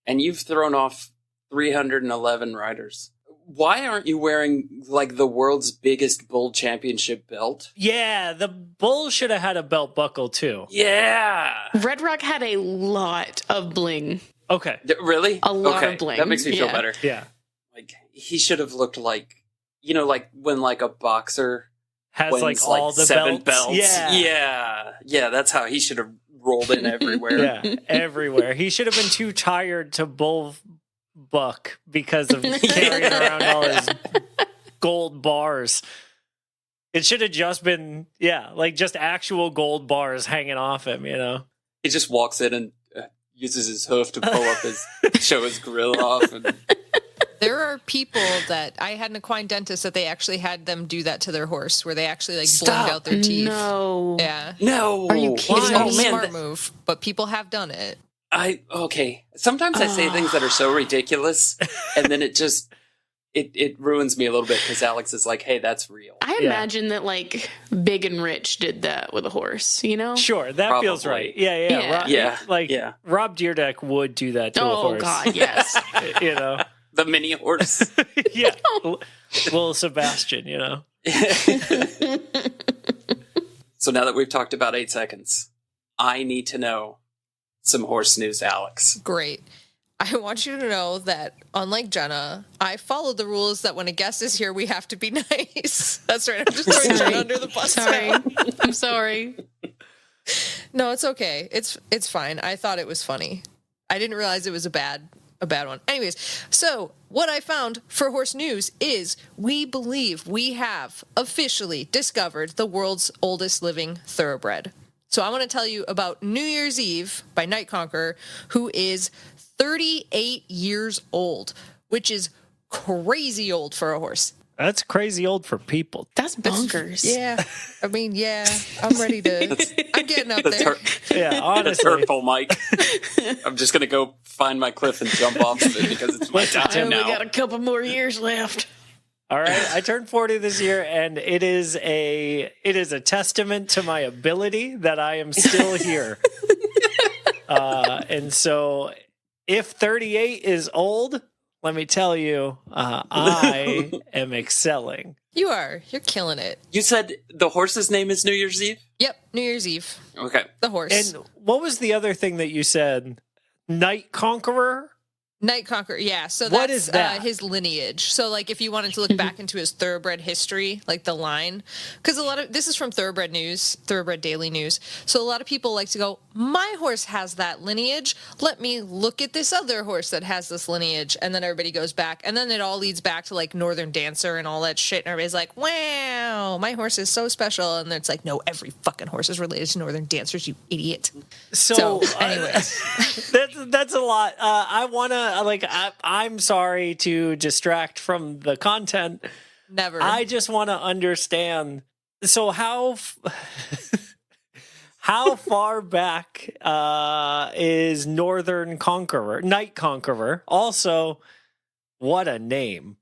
and you've thrown off 311 riders, why aren't you wearing, like, the world's biggest bull championship belt? Yeah, the bull should have had a belt buckle, too. Yeah! Red Rock had a lot of bling. Okay. Really? A lot of bling. That makes me feel better. Yeah. Like, he should have looked like, like when like a boxer has wins, like all the 7 belts. Yeah. Yeah, that's how he should have rolled in everywhere. Yeah, everywhere. He should have been too tired to bull buck because of carrying around all his gold bars. It should have just been, like just actual gold bars hanging off him, He just walks in and uses his hoof to pull up show his grill off. And... There are people that I had an equine dentist that they actually had them do that to their horse, where they actually like blend out their teeth. No. Yeah. No. Are you kidding? It's not Oh, a man, smart move, but people have done it. Okay. Sometimes I say things that are so ridiculous, and then it just it ruins me a little bit because Alex is like, hey, that's real. I imagine that like Big and Rich did that with a horse, you know? Sure, that Probably. feels right. Yeah. Yeah. Rob Dyrdek would do that to a Oh horse. God, yes. You know? The mini horse. Yeah. Little Sebastian, you know? So now that we've talked about 8 seconds, I need to know some horse news, Alex. Great. I want you to know that, unlike Jenna, I followed the rules that when a guest is here, we have to be nice. That's right. I'm just throwing Jenna under the bus. Sorry. now. I'm sorry. No, it's okay. It's fine. I thought it was funny. I didn't realize it was a bad one. Anyways, so what I found for horse news is we believe we have officially discovered the world's oldest living thoroughbred. So I want to tell you about New Year's Eve by Night Conqueror, who is 38 years old, which is crazy old for a horse. That's crazy old for people. That's bonkers. Yeah. I mean, yeah, I'm ready to. I'm getting up there. Yeah, That's honestly. hurtful, Mike. I'm just going to go find my cliff and jump off of it because it's my I time only now. got a couple more years left. All right, I turned 40 this year, and it is a testament to my ability that I am still here. And so, if 38 is old, let me tell you, I am excelling. You are. You're killing it. You said the horse's name is New Year's Eve? Yep. New Year's Eve. Okay. The horse. And what was the other thing that you said? Night Conqueror? Night Conqueror, yeah. So that's What is that? His lineage. So, like, if you wanted to look back into his thoroughbred history, like the line, because this is from Thoroughbred News, Thoroughbred Daily News. So a lot of people like to go, my horse has that lineage. Let me look at this other horse that has this lineage, and then everybody goes back, and then it all leads back to like Northern Dancer and all that shit. And everybody's like, wow, my horse is so special. And then it's like, no, every fucking horse is related to Northern Dancers, you idiot. So, anyways, that's a lot. I want to, I'm sorry to distract from the content. never. I just want to understand. So how far back is Northern Conqueror, Night Conqueror? Also, what a name.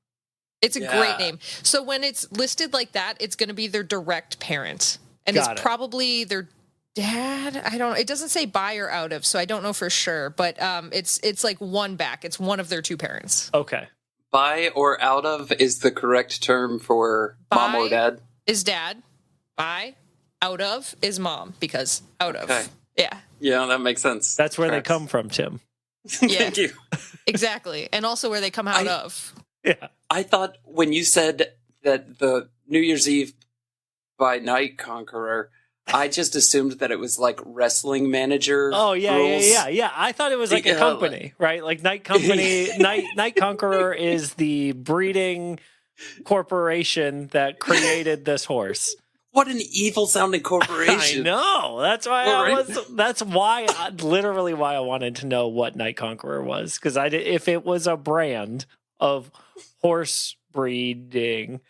It's a great name. So when it's listed like that, it's going to be their direct parent. And it's probably their dad. I don't know. It doesn't say by or out of, so I don't know for sure. But it's like one back. It's one of their two parents. Okay. By or out of is the correct term for mom or dad? Is dad. By, out of is mom, because out of. Okay. Yeah. Yeah, that makes sense. That's where they Tracks. come from, Tim. Yeah. Thank you. Exactly. And also where they come out of. Yeah. I thought when you said that the New Year's Eve by Night Conqueror, I just assumed that it was like wrestling manager. Oh yeah, rules. yeah. I thought it was like a Yeah, company, right? Like Night Company, Night Conqueror is the breeding corporation that created this horse. What an evil sounding corporation. I know. That's why that's literally why I wanted to know what Night Conqueror was, because if it was a brand of horse breeding,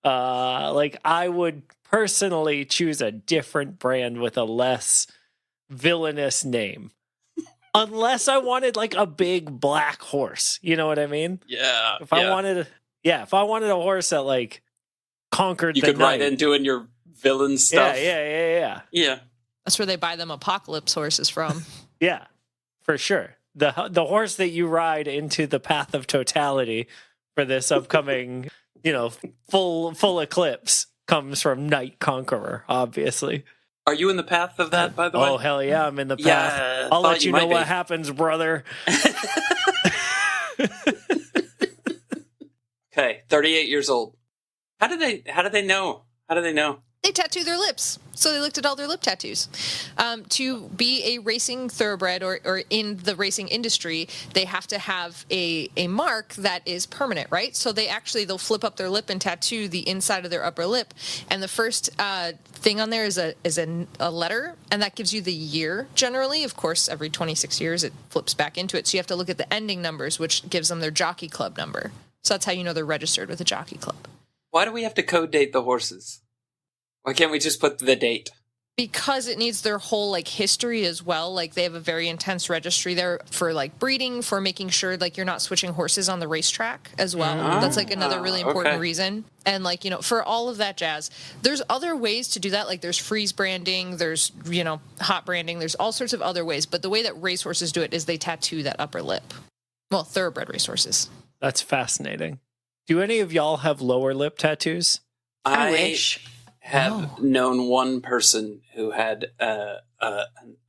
I would personally choose a different brand with a less villainous name. Unless I wanted like a big black horse. You know what I mean? Yeah. If I wanted a horse that like conquered you the could night. ride in doing your villain stuff. Yeah. Yeah. That's where they buy them apocalypse horses from. Yeah, for sure. The horse that you ride into the path of totality for this upcoming, full eclipse comes from Night Conqueror, obviously. Are you in the path of that, by the way? Oh, hell yeah, I'm in the path. Yeah, I'll let you know might be. what happens, brother. Okay, 38 years old. How do they know? They tattoo their lips. So they looked at all their lip tattoos. To be a racing thoroughbred or in the racing industry, they have to have a mark that is permanent, right? So they'll flip up their lip and tattoo the inside of their upper lip. And the first thing on there is a letter, and that gives you the year generally. Of course, every 26 years it flips back into it. So you have to look at the ending numbers, which gives them their jockey club number. So that's how you know they're registered with a jockey club. Why do we have to code date the horses? Why can't we just put the date? because it needs their whole like history as well. Like they have a very intense registry there for like breeding, for making sure like you're not switching horses on the racetrack as well. That's like another really important reason. And like, you know, for all of that jazz, there's other ways to do that. Like there's freeze branding, there's, you know, hot branding, there's all sorts of other ways. But the way that racehorses do it is they tattoo that upper lip. Well, thoroughbred racehorses. That's fascinating. Do any of y'all have lower lip tattoos? I wish. have known one person who had, I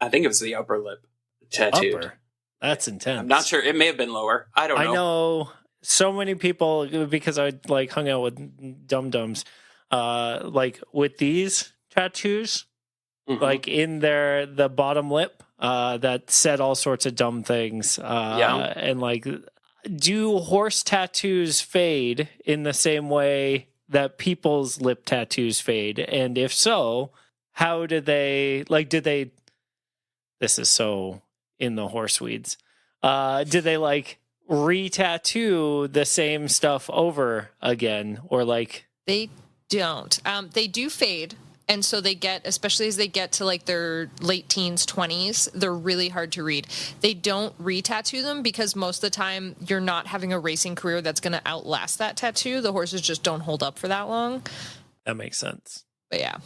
think it was the upper lip tattooed. Upper. That's intense. I'm not sure. It may have been lower. I don't know. I know so many people, because I like hung out with dum-dums, like with these tattoos, like in the bottom lip, that said all sorts of dumb things. And like, do horse tattoos fade in the same way that people's lip tattoos fade? And if so, how do they, like, this is so in the horse weeds. Do they like re-tattoo the same stuff over again? Or like, They don't. They do fade. And so they get, especially as they get to like their late teens, 20s, they're really hard to read. They don't re-tattoo them because most of the time you're not having a racing career that's going to outlast that tattoo. The horses just don't hold up for that long. that makes sense. But yeah,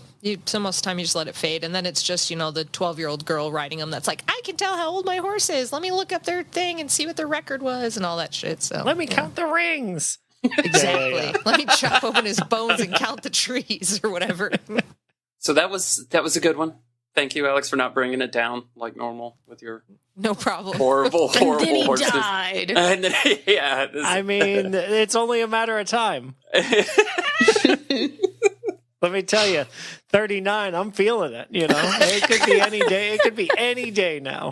so most of the time you just let it fade. And then it's just, you know, the 12-year-old girl riding them that's like, I can tell how old my horse is. Let me look up their thing and see what their record was and all that shit. So Let me count the rings. Exactly. Yeah. Let me chop open his bones and count the trees or whatever. So that was a good one. Thank you, Alex, for not bringing it down like normal with your No problem. horrible And then he horses. died. And then, yeah. I mean, it's only a matter of time. Let me tell you, 39, I'm feeling it, you know? It could be any day. It could be any day now.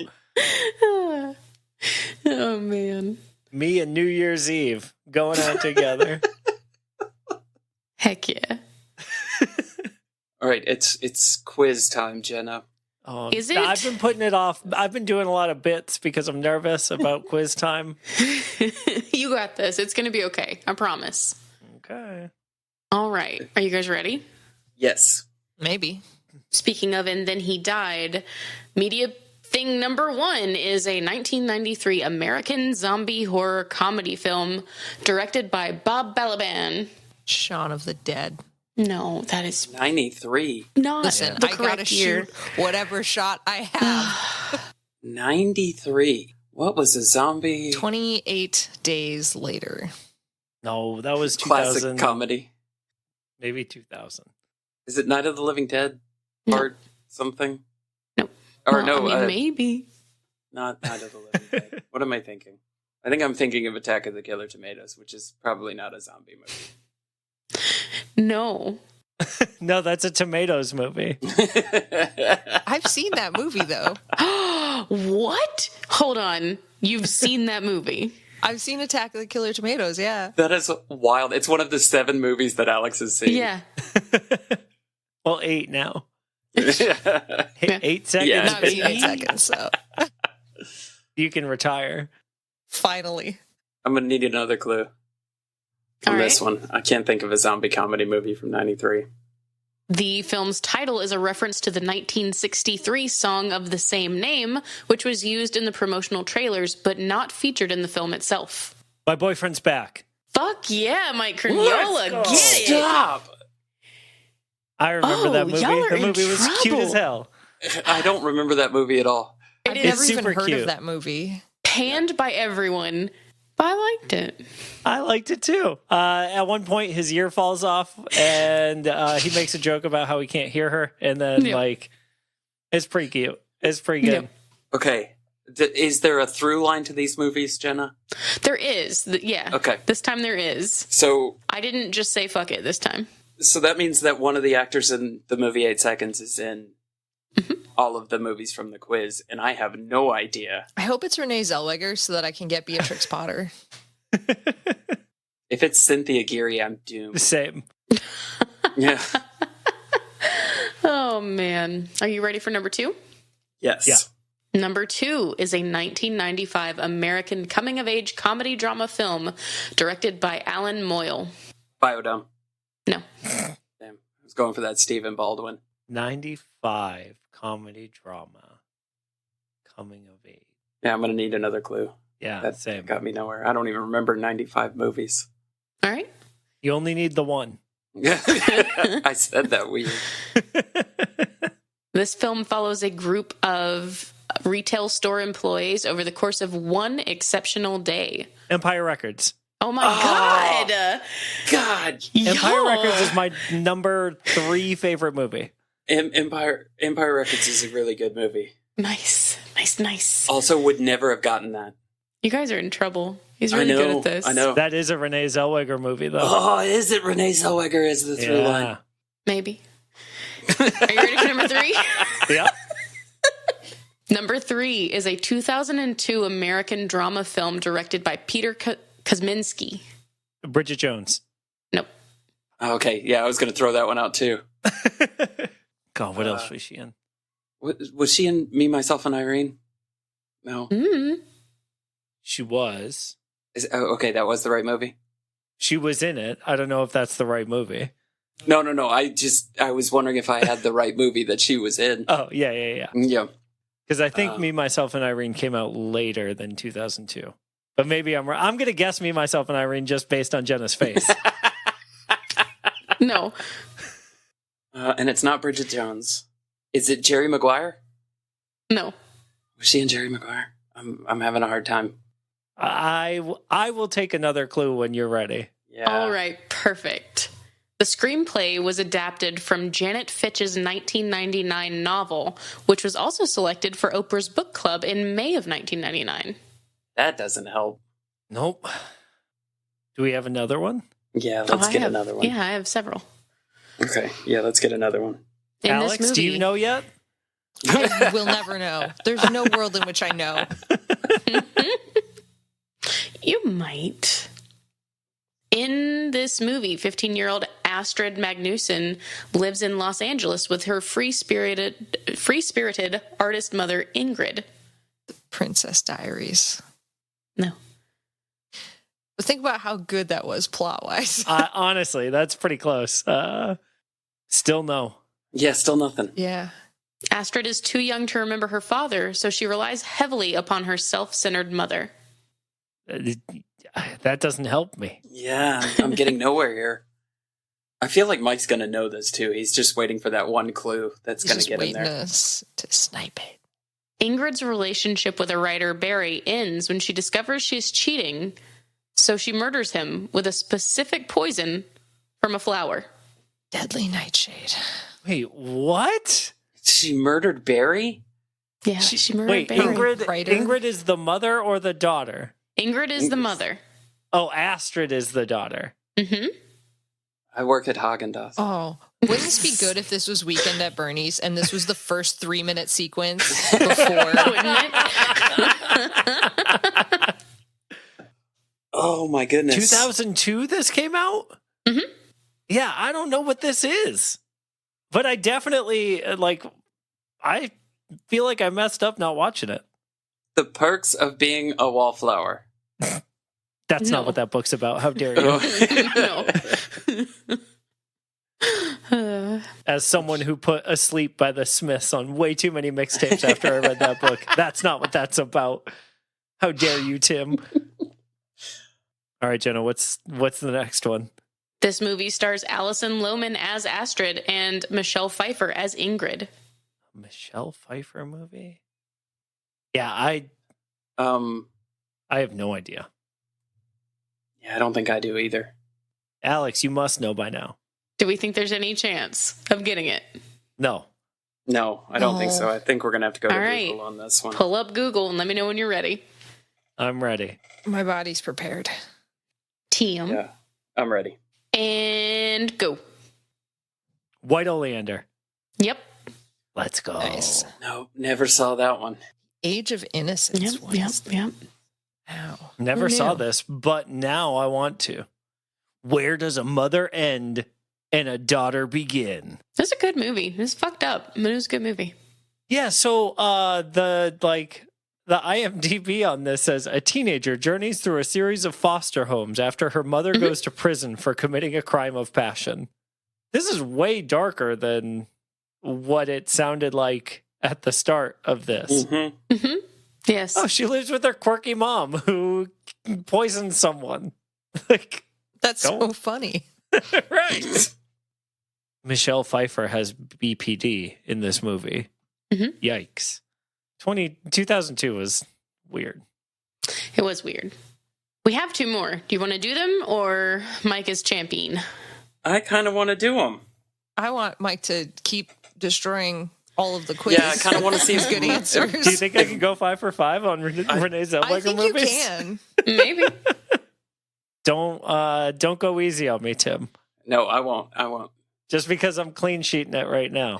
Oh, man. Me and New Year's Eve going out together. Heck yeah. All right, it's quiz time, Jenna. Oh, Is it? I've been putting it off. I've been doing a lot of bits because I'm nervous about quiz time. You got this. It's going to be okay. I promise. Okay. All right. Are you guys ready? Yes. Maybe. Speaking of, and then he died, media thing number one is a 1993 American zombie horror comedy film directed by Bob Balaban. Shaun of the Dead. No, that is 93. not Listen, the I correct gotta year. shoot whatever shot I have. 93. What was a zombie 28 days later. No, that was classic 2000. comedy? Maybe 2000. Is it Night of the Living Dead? No. Part something? No. Or Well, no, I mean, maybe. not Night of the Living Dead. What am I thinking? I think I'm thinking of Attack of the Killer Tomatoes, which is probably not a zombie movie. No. No, that's a Tomatoes movie. I've seen that movie, though. What? Hold on. You've seen that movie? I've seen Attack of the Killer Tomatoes, yeah. That is wild. It's one of the 7 movies that Alex has seen. Yeah. Well, 8 now. Yeah. 8 seconds. Yeah. Not seen 8 baby. seconds, so You can retire. finally. I'm going to need another clue on All this right. one. I can't think of a zombie comedy movie from 93. The film's title is a reference to the 1963 song of the same name, which was used in the promotional trailers but not featured in the film itself. My boyfriend's back. Fuck yeah, Mike Crugnola, Let's go. get it! Stop! I remember that movie. y'all are The in movie was cute trouble. as hell. I don't remember that movie at all. I've It never is even super heard cute. of that movie. Panned by everyone, but I liked it. I liked it too. At one point, his ear falls off, and he makes a joke about how he can't hear her, and then Yeah. like, it's pretty cute. It's pretty good. Yeah. Okay. Is there a through line to these movies, Jenna? There is, yeah. Okay. This time there is. So I didn't just say fuck it this time. that means that one of the actors in the movie 8 Seconds is in Mm-hmm. all of the movies from the quiz, and I have no idea. I hope it's Renee Zellweger so that I can get Beatrix Potter. If it's Cynthia Geary, I'm doomed. Same. Yeah. Oh, man. Are you ready for number 2? Yes. Yeah. Number 2 is a 1995 American coming-of-age comedy drama film directed by Alan Moyle. Biodome. No. Damn. I was going for that Stephen Baldwin. 95 comedy drama. Coming of age. Yeah, I'm going to need another clue. Yeah, That same. got me nowhere. I don't even remember 95 movies. All right. You only need the one. I said that weird. This film follows a group of retail store employees over the course of one exceptional day. Empire Records. Oh my God. God. Empire Yo. Records is my number 3 favorite movie. Empire Records is a really good movie. Nice. Also would never have gotten that. You guys are in trouble. He's really good at this. I know. That is a Renee Zellweger movie, though. Oh, is it Renee Zellweger is the through line? Maybe. Are you ready for number 3? Yeah. Number 3 is a 2002 American drama film directed by Peter Kosminski. Bridget Jones. Nope. Okay, yeah, I was going to throw that one out too. God, what else was she in? Was she in Me, Myself, and Irene? No. Mm-hmm. She was. Okay, that was the right movie? She was in it. I don't know if that's the right movie. No. I was wondering if I had the right movie that she was in. Oh, yeah. Yeah. Because I think Me, Myself, and Irene came out later than 2002. But maybe I'm wrong. I'm going to guess Me, Myself, and Irene just based on Jenna's face. No. And it's not Bridget Jones. Is it Jerry Maguire? No. Was she in Jerry Maguire? I'm having a hard time. I will take another clue when you're ready. Yeah. All right. Perfect. The screenplay was adapted from Janet Fitch's 1999 novel, which was also selected for Oprah's book club in May of 1999. That doesn't help. Nope. Do we have another one? Yeah, let's get another one. Yeah, I have several. Okay, yeah, let's get another one. In Alex, this movie, do you know yet? I will never know. There's no world in which I know. You might. In this movie, 15-year-old Astrid Magnuson lives in Los Angeles with her free-spirited artist mother, Ingrid. Princess Diaries. No. But think about how good that was plot-wise. Honestly, that's pretty close. Still no. Yeah, still nothing. Yeah. Astrid is too young to remember her father, so she relies heavily upon her self-centered mother. That doesn't help me. Yeah, I'm getting nowhere here. I feel like Mike's going to know this too. He's just waiting for that one clue that's going to get him there. Us to snipe it. Ingrid's relationship with a writer, Barry, ends when she discovers she is cheating, so she murders him with a specific poison from a flower. Deadly Nightshade. Wait, what? She murdered Barry? Yeah, she murdered Wait, Barry. Ingrid is the mother or the daughter? Ingrid is the mother. Oh, Astrid is the daughter. Mm-hmm. I work at Haagen-Dazs. Oh, wouldn't this be good if this was Weekend at Bernie's and this was the first 3-minute sequence before? Wouldn't it? Oh my goodness. 2002 this came out? Mhm. Yeah, I don't know what this is. But I definitely, I feel like I messed up not watching it. The Perks of Being a Wallflower. That's No. not what that book's about. How dare you? No. As someone who put Asleep by the Smiths on way too many mixtapes after I read that book, that's not what that's about. How dare you, Tim? All right, Jenna, what's the next one? This movie stars Alison Lohman as Astrid and Michelle Pfeiffer as Ingrid. Michelle Pfeiffer movie? Yeah, I have no idea. Yeah, I don't think I do either. Alex, you must know by now. Do we think there's any chance of getting it? No. No, I don't think so. I think we're going to have to go to All right. Google on this one. Pull up Google and let me know when you're ready. I'm ready. My body's prepared. Tim. Yeah, I'm ready. And go. White Oleander. Yep. Let's go. Nice. No, never saw that one. Age of Innocence. Yep. What Yep. is that? Yep. Ow. Never Who saw knew? this, but now I want to. Where does a mother end and a daughter begin? It's a good movie. It's fucked up, but it was a good movie. Yeah, so the IMDb on this says a teenager journeys through a series of foster homes after her mother goes to prison for committing a crime of passion. This is way darker than what it sounded like at the start of this. Mm-hmm. Mm-hmm. Yes. Oh, she lives with her quirky mom who poisoned someone. Like, That's so Don't- funny. right. Michelle Pfeiffer has BPD in this movie. Mhm. Yikes. 2002 was weird. It was weird. We have 2 more. Do you want to do them, or Mike is champion? I kind of want to do them. I want Mike to keep destroying all of the quiz. Yeah, I kind of want to see his good answers. Do you think I can go 5 for 5 on Renee Zellweger I think movies? you can. Maybe. Don't go easy on me, Tim. No, I won't. I won't. Just because I'm clean sheeting it right now.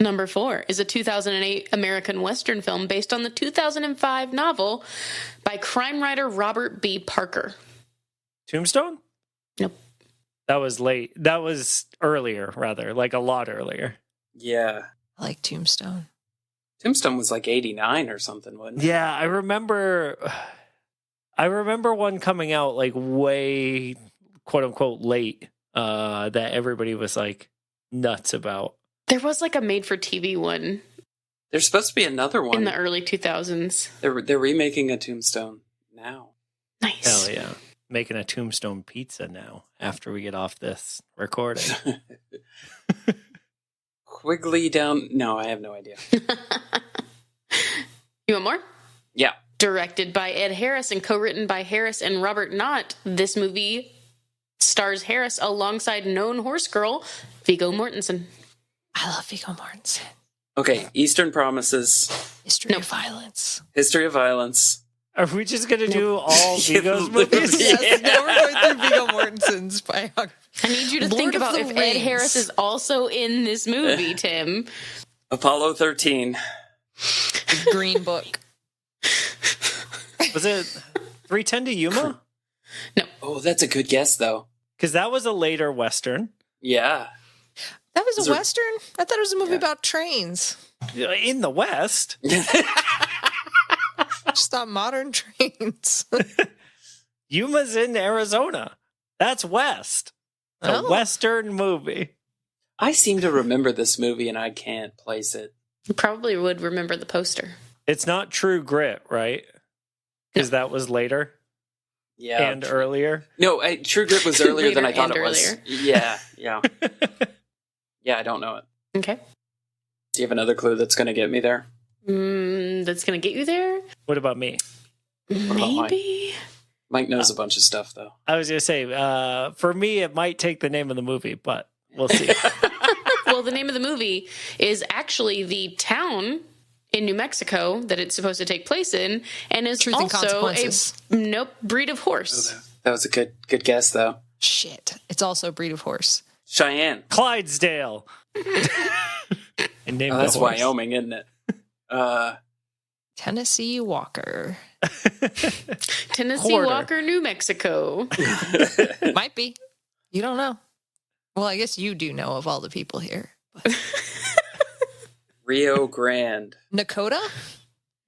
Number 4 is a 2008 American Western film based on the 2005 novel by crime writer Robert B. Parker. Tombstone? Nope. That was late. That was earlier, rather. Like a lot earlier. Yeah. I like Tombstone. Tombstone was like 89 or something, wasn't it? Yeah, I remember one coming out like way quote unquote late that everybody was like nuts about. There was like a made-for-TV one There's supposed to be another one. in the early 2000s. They're remaking a Tombstone now. Nice. Hell yeah. Making a Tombstone pizza now after we get off this recording. Quigley down. No, I have no idea. You want more? Yeah. Directed by Ed Harris and co-written by Harris and Robert Knott, this movie stars Harris alongside known horse girl Viggo Mortensen. I love Viggo Mortensen. Okay. Eastern Promises. History Nope. of Violence. History of Violence. Are we just going to do all Viggo's movies? Yes, now we're going through Viggo Mortensen's biography. I need you to Lord think of about the if Ed Rings. Harris is also in this movie, Tim. Apollo 13. Green Book. Was it 310 to Yuma? Oh, that's a good guess, though. Because that was a later Western. Yeah. That was Is a there- Western? I thought it was a movie Yeah. about trains. In the West. Just thought modern trains. Yuma's in Arizona. That's West. A Oh. Western movie. I seem to remember this movie, and I can't place it. You probably would remember the poster. It's not True Grit, right? Because that was later Yeah. and earlier. No, True Grit was earlier than I Later thought and it was. earlier. Yeah. Yeah. Yeah, I don't know it. Okay. Do you have another clue that's going to get me there? That's going to get you there? What about me? about mine? Maybe. Mike knows a bunch of stuff, though. I was going to say, for me, it might take the name of the movie, but we'll see. Well, the name of the movie is actually the town in New Mexico that it's supposed to take place in, and is Truth and also Consequences. a breed of horse. That was a good guess, though. Shit. It's also a breed of horse. Cheyenne. Clydesdale. And named Oh, the that's horse. Wyoming, isn't it? Tennessee Walker. Tennessee Quarter. Walker, New Mexico. Might be. You don't know. Well, I guess you do know of all the people here. But... Rio Grande. Nakota?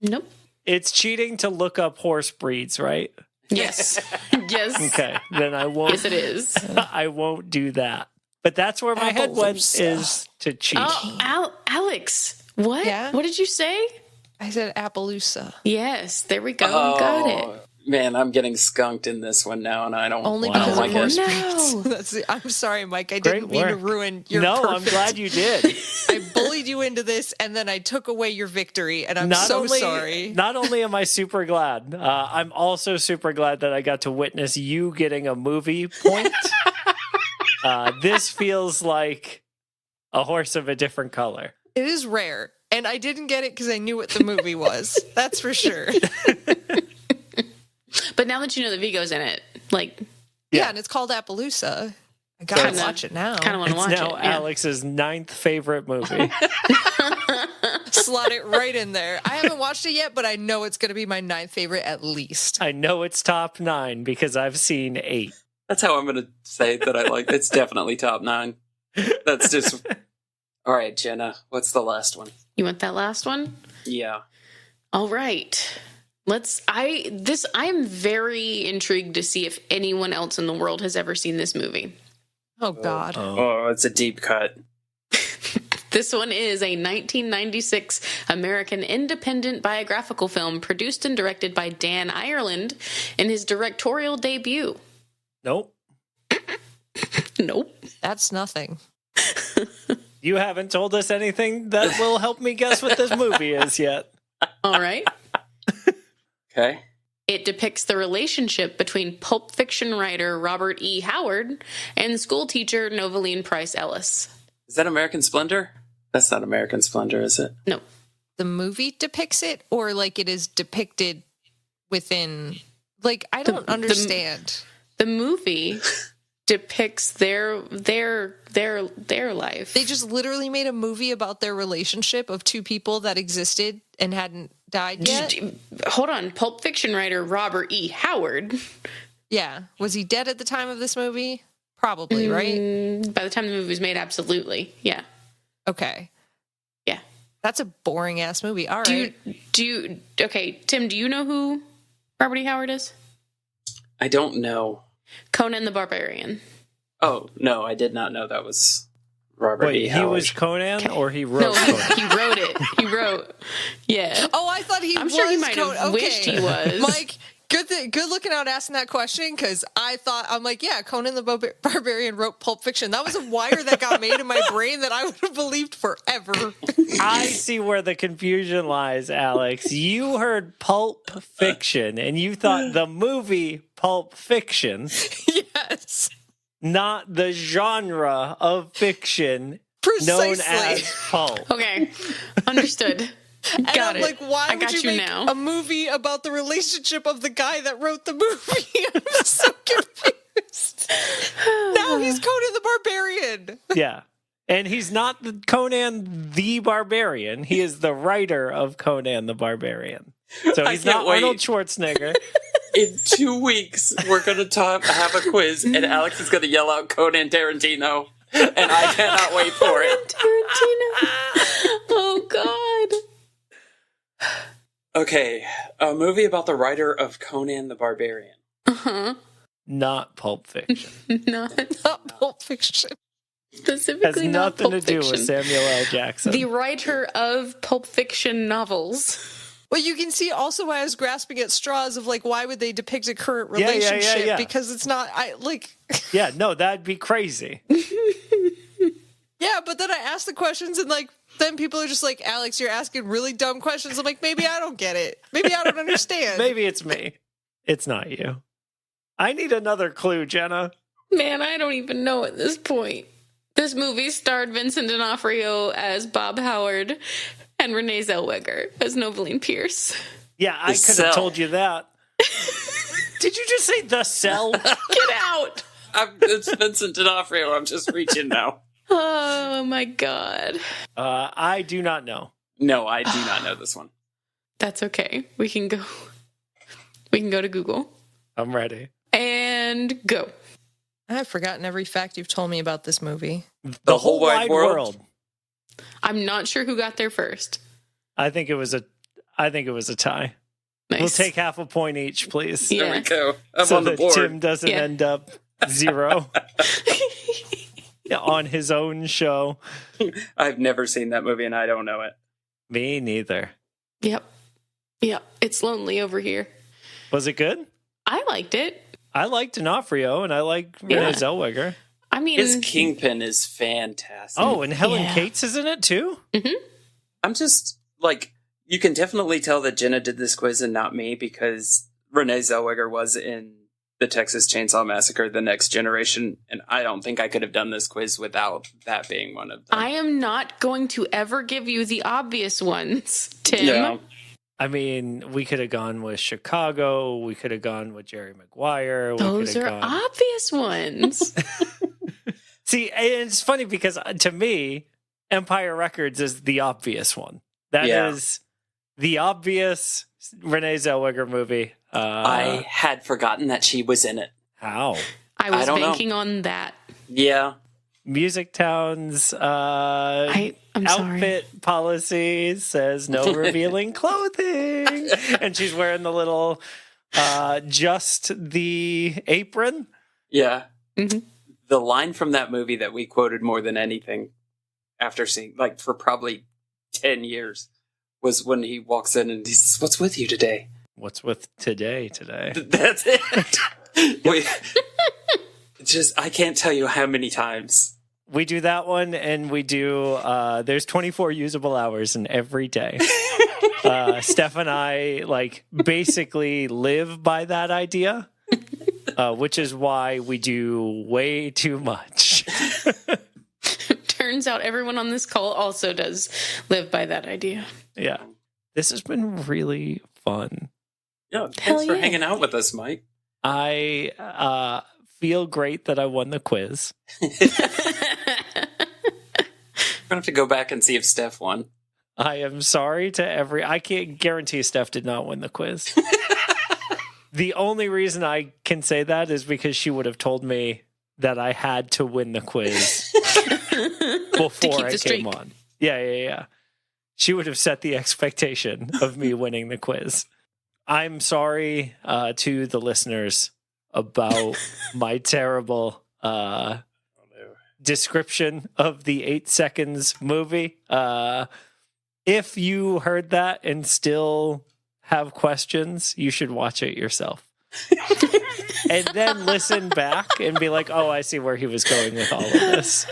Nope. It's cheating to look up horse breeds, right? Yes. Yes. Okay, then I won't. Yes, it is. I won't do that. But that's where my head went, Appaloosa. is to cheat. Oh, Alex. What? Yeah? What did you say? I said Appaloosa. Yes. There we go. Oh, Got it. man, I'm getting skunked in this one now, and I don't, Only I don't because like of horse it. No. breeds. That's it. I'm sorry, Mike. I Great didn't mean to work. ruin your No, perfect... I'm glad you did. I bullied you into this, and then I took away your victory, and I'm so sorry. Not only am I super glad, I'm also super glad that I got to witness you getting a movie point. This feels like a horse of a different color. It is rare, and I didn't get it because I knew what the movie was. That's for sure. But now that you know that Vigo's in it, like, Yeah, and it's called Appaloosa. I gotta Kinda- watch it now. kind of want to It's watch now it. Yeah. Alex's 9th favorite movie. Slot it right in there. I haven't watched it yet, but I know it's going to be my 9th favorite at least. I know it's top 9 because I've seen 8. That's how I'm going to say that I like it. It's definitely top 9. That's just... All right, Jenna, what's the last one? You want that last one? Yeah. All right. I'm very intrigued to see if anyone else in the world has ever seen this movie. Oh, God. Oh, it's a deep cut. This one is a 1996 American independent biographical film produced and directed by Dan Ireland in his directorial debut. Nope. Nope. That's nothing. You haven't told us anything that will help me guess what this movie is yet. All right. Okay. It depicts the relationship between Pulp Fiction writer Robert E. Howard and school teacher Novaline Price Ellis. Is that American Splendor? That's not American Splendor, is it? No. The movie depicts it, or like it is depicted within. Like, I don't understand. The movie depicts their life. They just literally made a movie about their relationship of two people that existed and hadn't died yet. Hold on. Pulp Fiction writer Robert E. Howard. Yeah. Was he dead at the time of this movie? Probably, right? By the time the movie was made, absolutely. Yeah. Okay. Yeah. That's a boring ass movie. All right. Okay, Tim, do you know who Robert E. Howard is? I don't know. Conan the Barbarian. Oh, no, I did not know that was Robert E. Wait, Howard. he was Conan or he wrote No, Conan? he wrote it. He wrote. Yeah. Oh, I thought he I'm was sure he might have Conan. wished he was. Mike, good looking out asking that question, because I'm like, yeah, Conan the Barbarian wrote Pulp Fiction. That was a wire that got made in my brain that I would have believed forever. I see where the confusion lies, Alex. You heard Pulp Fiction and you thought the movie Pulp Fiction, Yes. not the genre of fiction known Precisely. as pulp. Okay. Understood. And Got I'm it. like, why I would got you make now. a movie about the relationship of the guy that wrote the movie? I'm so confused. Now he's Conan the Barbarian. Yeah. And he's not the Conan the Barbarian. He is the writer of Conan the Barbarian. So I he's can't not wait. Arnold Schwarzenegger. In 2 weeks, we're going to have a quiz, and Alex is going to yell out Conan Tarantino, and I cannot wait for it. Tarantino. Oh, God. Okay, a movie about the writer of Conan the Barbarian. Uh-huh. Not Pulp Fiction. Not Not Pulp Fiction. Has specifically not nothing Pulp to do with Fiction. Samuel L. Jackson. The writer of Pulp Fiction novels. Well, you can see also why I was grasping at straws of like, why would they depict a current Yeah, relationship? yeah. Because it's not, Yeah, no, that'd be crazy. yeah, but then I ask the questions and like, then people are just like, Alex, you're asking really dumb questions. I'm like, maybe I don't get it. Maybe I don't understand. Maybe it's me. It's not you. I need another clue, Jenna. Man, I don't even know at this point. This movie starred Vincent D'Onofrio as Bob Howard and Renee Zellweger as Novaline Pierce. Yeah, I The could Cell. have told you that. Did you just say The Cell? Get out! It's Vincent D'Onofrio. I'm just reaching now. Oh my God. I do not know. No, I do not know this one. That's okay. We can go to Google I'm ready. and go. I've forgotten every fact you've told me about this movie. The whole wide world. I'm not sure who got there first. I think it was a tie. Nice. We'll take half a point each, please. Yeah. There we go. I'm So on the that board. Tim doesn't Yeah. end up 0 on his own show. I've never seen that movie, and I don't know it. Me neither. Yep. It's lonely over here. Was it good? I liked it. I liked D'Onofrio and I like Renee Yeah. Zellweger. I mean, His Kingpin is fantastic. Oh, and Helen Yeah. Cates is in it too? I'm just, like, you can definitely tell that Jenna did this quiz and not me, because Renee Zellweger was in the Texas Chainsaw Massacre, The Next Generation, and I don't think I could have done this quiz without that being one of them. I am not going to ever give you the obvious ones, Tim. Yeah. I mean, we could have gone with Chicago. We could have gone with Jerry Maguire. We Those could are have gone... obvious ones. See, it's funny because to me, Empire Records is the obvious one. That is Yeah. the obvious Renee Zellweger movie. I had forgotten that she was in it. How? I was don't know. banking on that. Yeah. Music Town's I'm sorry. outfit policy says no revealing clothing. And she's wearing the little, just the apron. Yeah. Mhm. the line from that movie that we quoted more than anything after seeing, like, for probably 10 years was when he walks in and he says, "What's with you today?" What's with today? That's it. Wait, just, I can't tell you how many times. We do that one, and we do, there's 24 usable hours in every day. Steph and I, like, basically live by that idea, which is why we do way too much. Turns out everyone on this call also does live by that idea. Yeah. This has been really fun. Yeah, thanks for hanging out with us, Mike. I feel great that I won the quiz. We're gonna have to go back and see if Steph won. I am sorry to I can't guarantee Steph did not win the quiz. The only reason I can say that is because she would have told me that I had to win the quiz before I came on. Yeah. She would have set the expectation of me winning the quiz. I'm sorry to the listeners about my terrible description of the 8 Seconds movie. If you heard that and still have questions, you should watch it yourself. And then listen back and be like, "Oh, I see where he was going with all of this."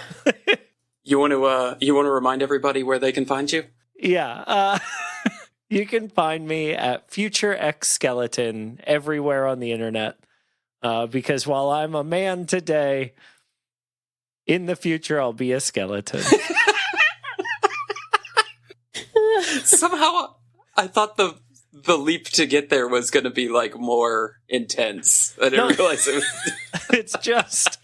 You want to remind everybody where they can find you? Yeah. You can find me at futureXskeleton everywhere on the internet. Because while I'm a man today, in the future I'll be a skeleton. Somehow I thought the leap to get there was going to be like more intense. I didn't realize it was. It's just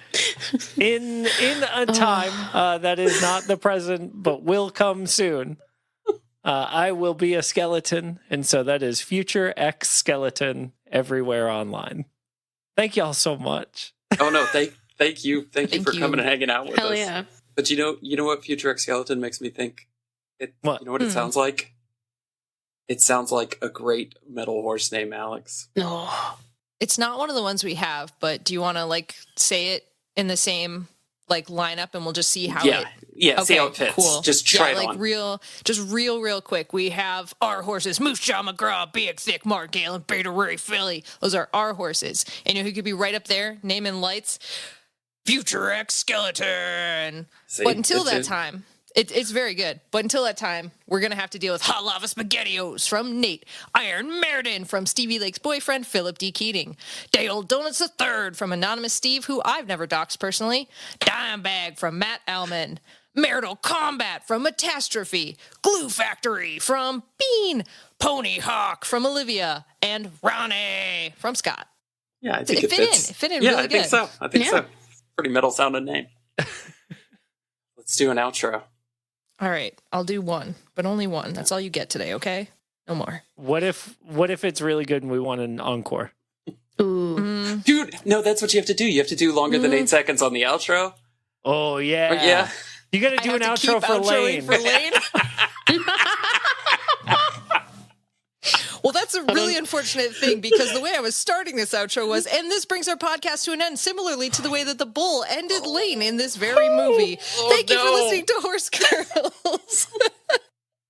in a time that is not the present, but will come soon. I will be a skeleton, and so that is futureXskeleton everywhere online. Thank y'all so much. Oh no, thank you for coming and hanging out with Hell us. Yeah. But you know what futureXskeleton makes me think? What? You know what it sounds like? It sounds like a great metal horse named Alex. No. It's not one of the ones we have, but do you want to like say it in the same like lineup, and we'll just see how Yeah, it. see how it fits. Cool. Just try it like on. real quick. We have our horses: Moose Jaw McGraw, Big Thick, Mark Galen, Beta Ray Philly. Those are our horses. And you know who could be right up there, naming lights? futureXskeleton. See, But until that's that it. time, it's very good. But until that time, we're going to have to deal with Hot Lava SpaghettiOs from Nate, Iron Meriden from Stevie Lake's boyfriend, Philip D. Keating, Day Old Donuts III from Anonymous Steve, who I've never doxed personally, Dime Bag from Matt Alman, Marital Combat from Metastrophe, Glue Factory from Bean, Pony Hawk from Olivia, and Ronnie from Scott. Yeah, I think It fit fits. in. It fit in Yeah, really I think good. so. I think Yeah. so. Pretty metal sounding name. Let's do an outro. All right, I'll do one, but only one. That's all you get today, okay? No more. What if it's really good and we want an encore? Ooh. Dude, no, that's what you have to do. You have to do longer than 8 seconds on the outro. Oh yeah. Or, yeah. You got to do an outro for Lane. Lane. Well, that's a really unfortunate thing, because the way I was starting this outro was, and this brings our podcast to an end, similarly to the way that the bull ended Lane in this very movie. Thank you for listening to Horse Girls.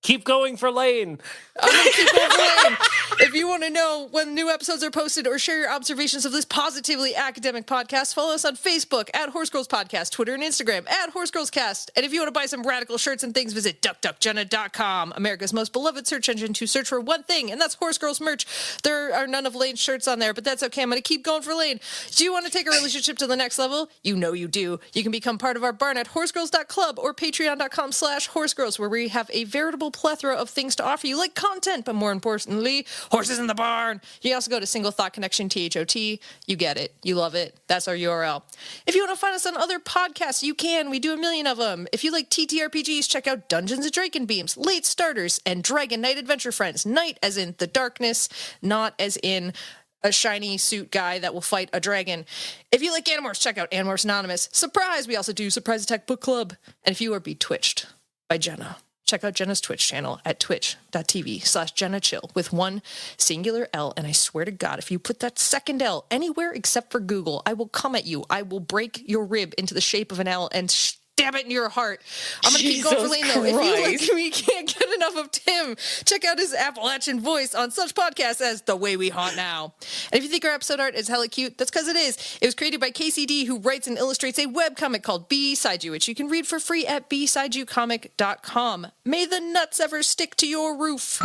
Keep going for Lane. I'm gonna keep going for Lane. If you want to know when new episodes are posted or share your observations of this positively academic podcast, follow us on Facebook at Horse Girls Podcast, Twitter and Instagram at Horse Girls Cast. And if you want to buy some radical shirts and things, visit duckduckjenna.com, America's most beloved search engine, to search for one thing, and that's Horse Girls merch. There are none of Lane's shirts on there, but that's okay. I'm going to keep going for Lane. Do you want to take a relationship to the next level? You know you do. You can become part of our barn at horsegirls.club or patreon.com/horsegirls, where we have a veritable plethora of things to offer you, like content, but more importantly, horses in the barn. You can also go to Single Thought Connection, THOT. You get it. You love it. That's our URL. If you want to find us on other podcasts, you can. We do a million of them. If you like TTRPGs, check out Dungeons and Dragon Beams, Late Starters, and Dragon Knight Adventure Friends. Knight as in the darkness, not as in a shiny suit guy that will fight a dragon. If you like Animorphs, check out Animorphs Anonymous. Surprise! We also do Surprise Attack Book Club. And if you are betwitched by Jenna, check out Jenna's Twitch channel at twitch.tv/JennaChill with one singular L. And I swear to God, if you put that second L anywhere except for Google, I will come at you. I will break your rib into the shape of an L and stab it in your heart. I'm going to keep going for Lane, though. If you like me can't get enough of Tim, check out his Appalachian voice on such podcasts as The Way We Haunt Now. And if you think our episode art is hella cute, that's because it is. It was created by KCD, who writes and illustrates a webcomic called Beside You, which you can read for free at besideyoucomic.com. May the nuts ever stick to your roof.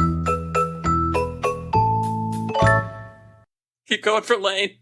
Keep going for Lane.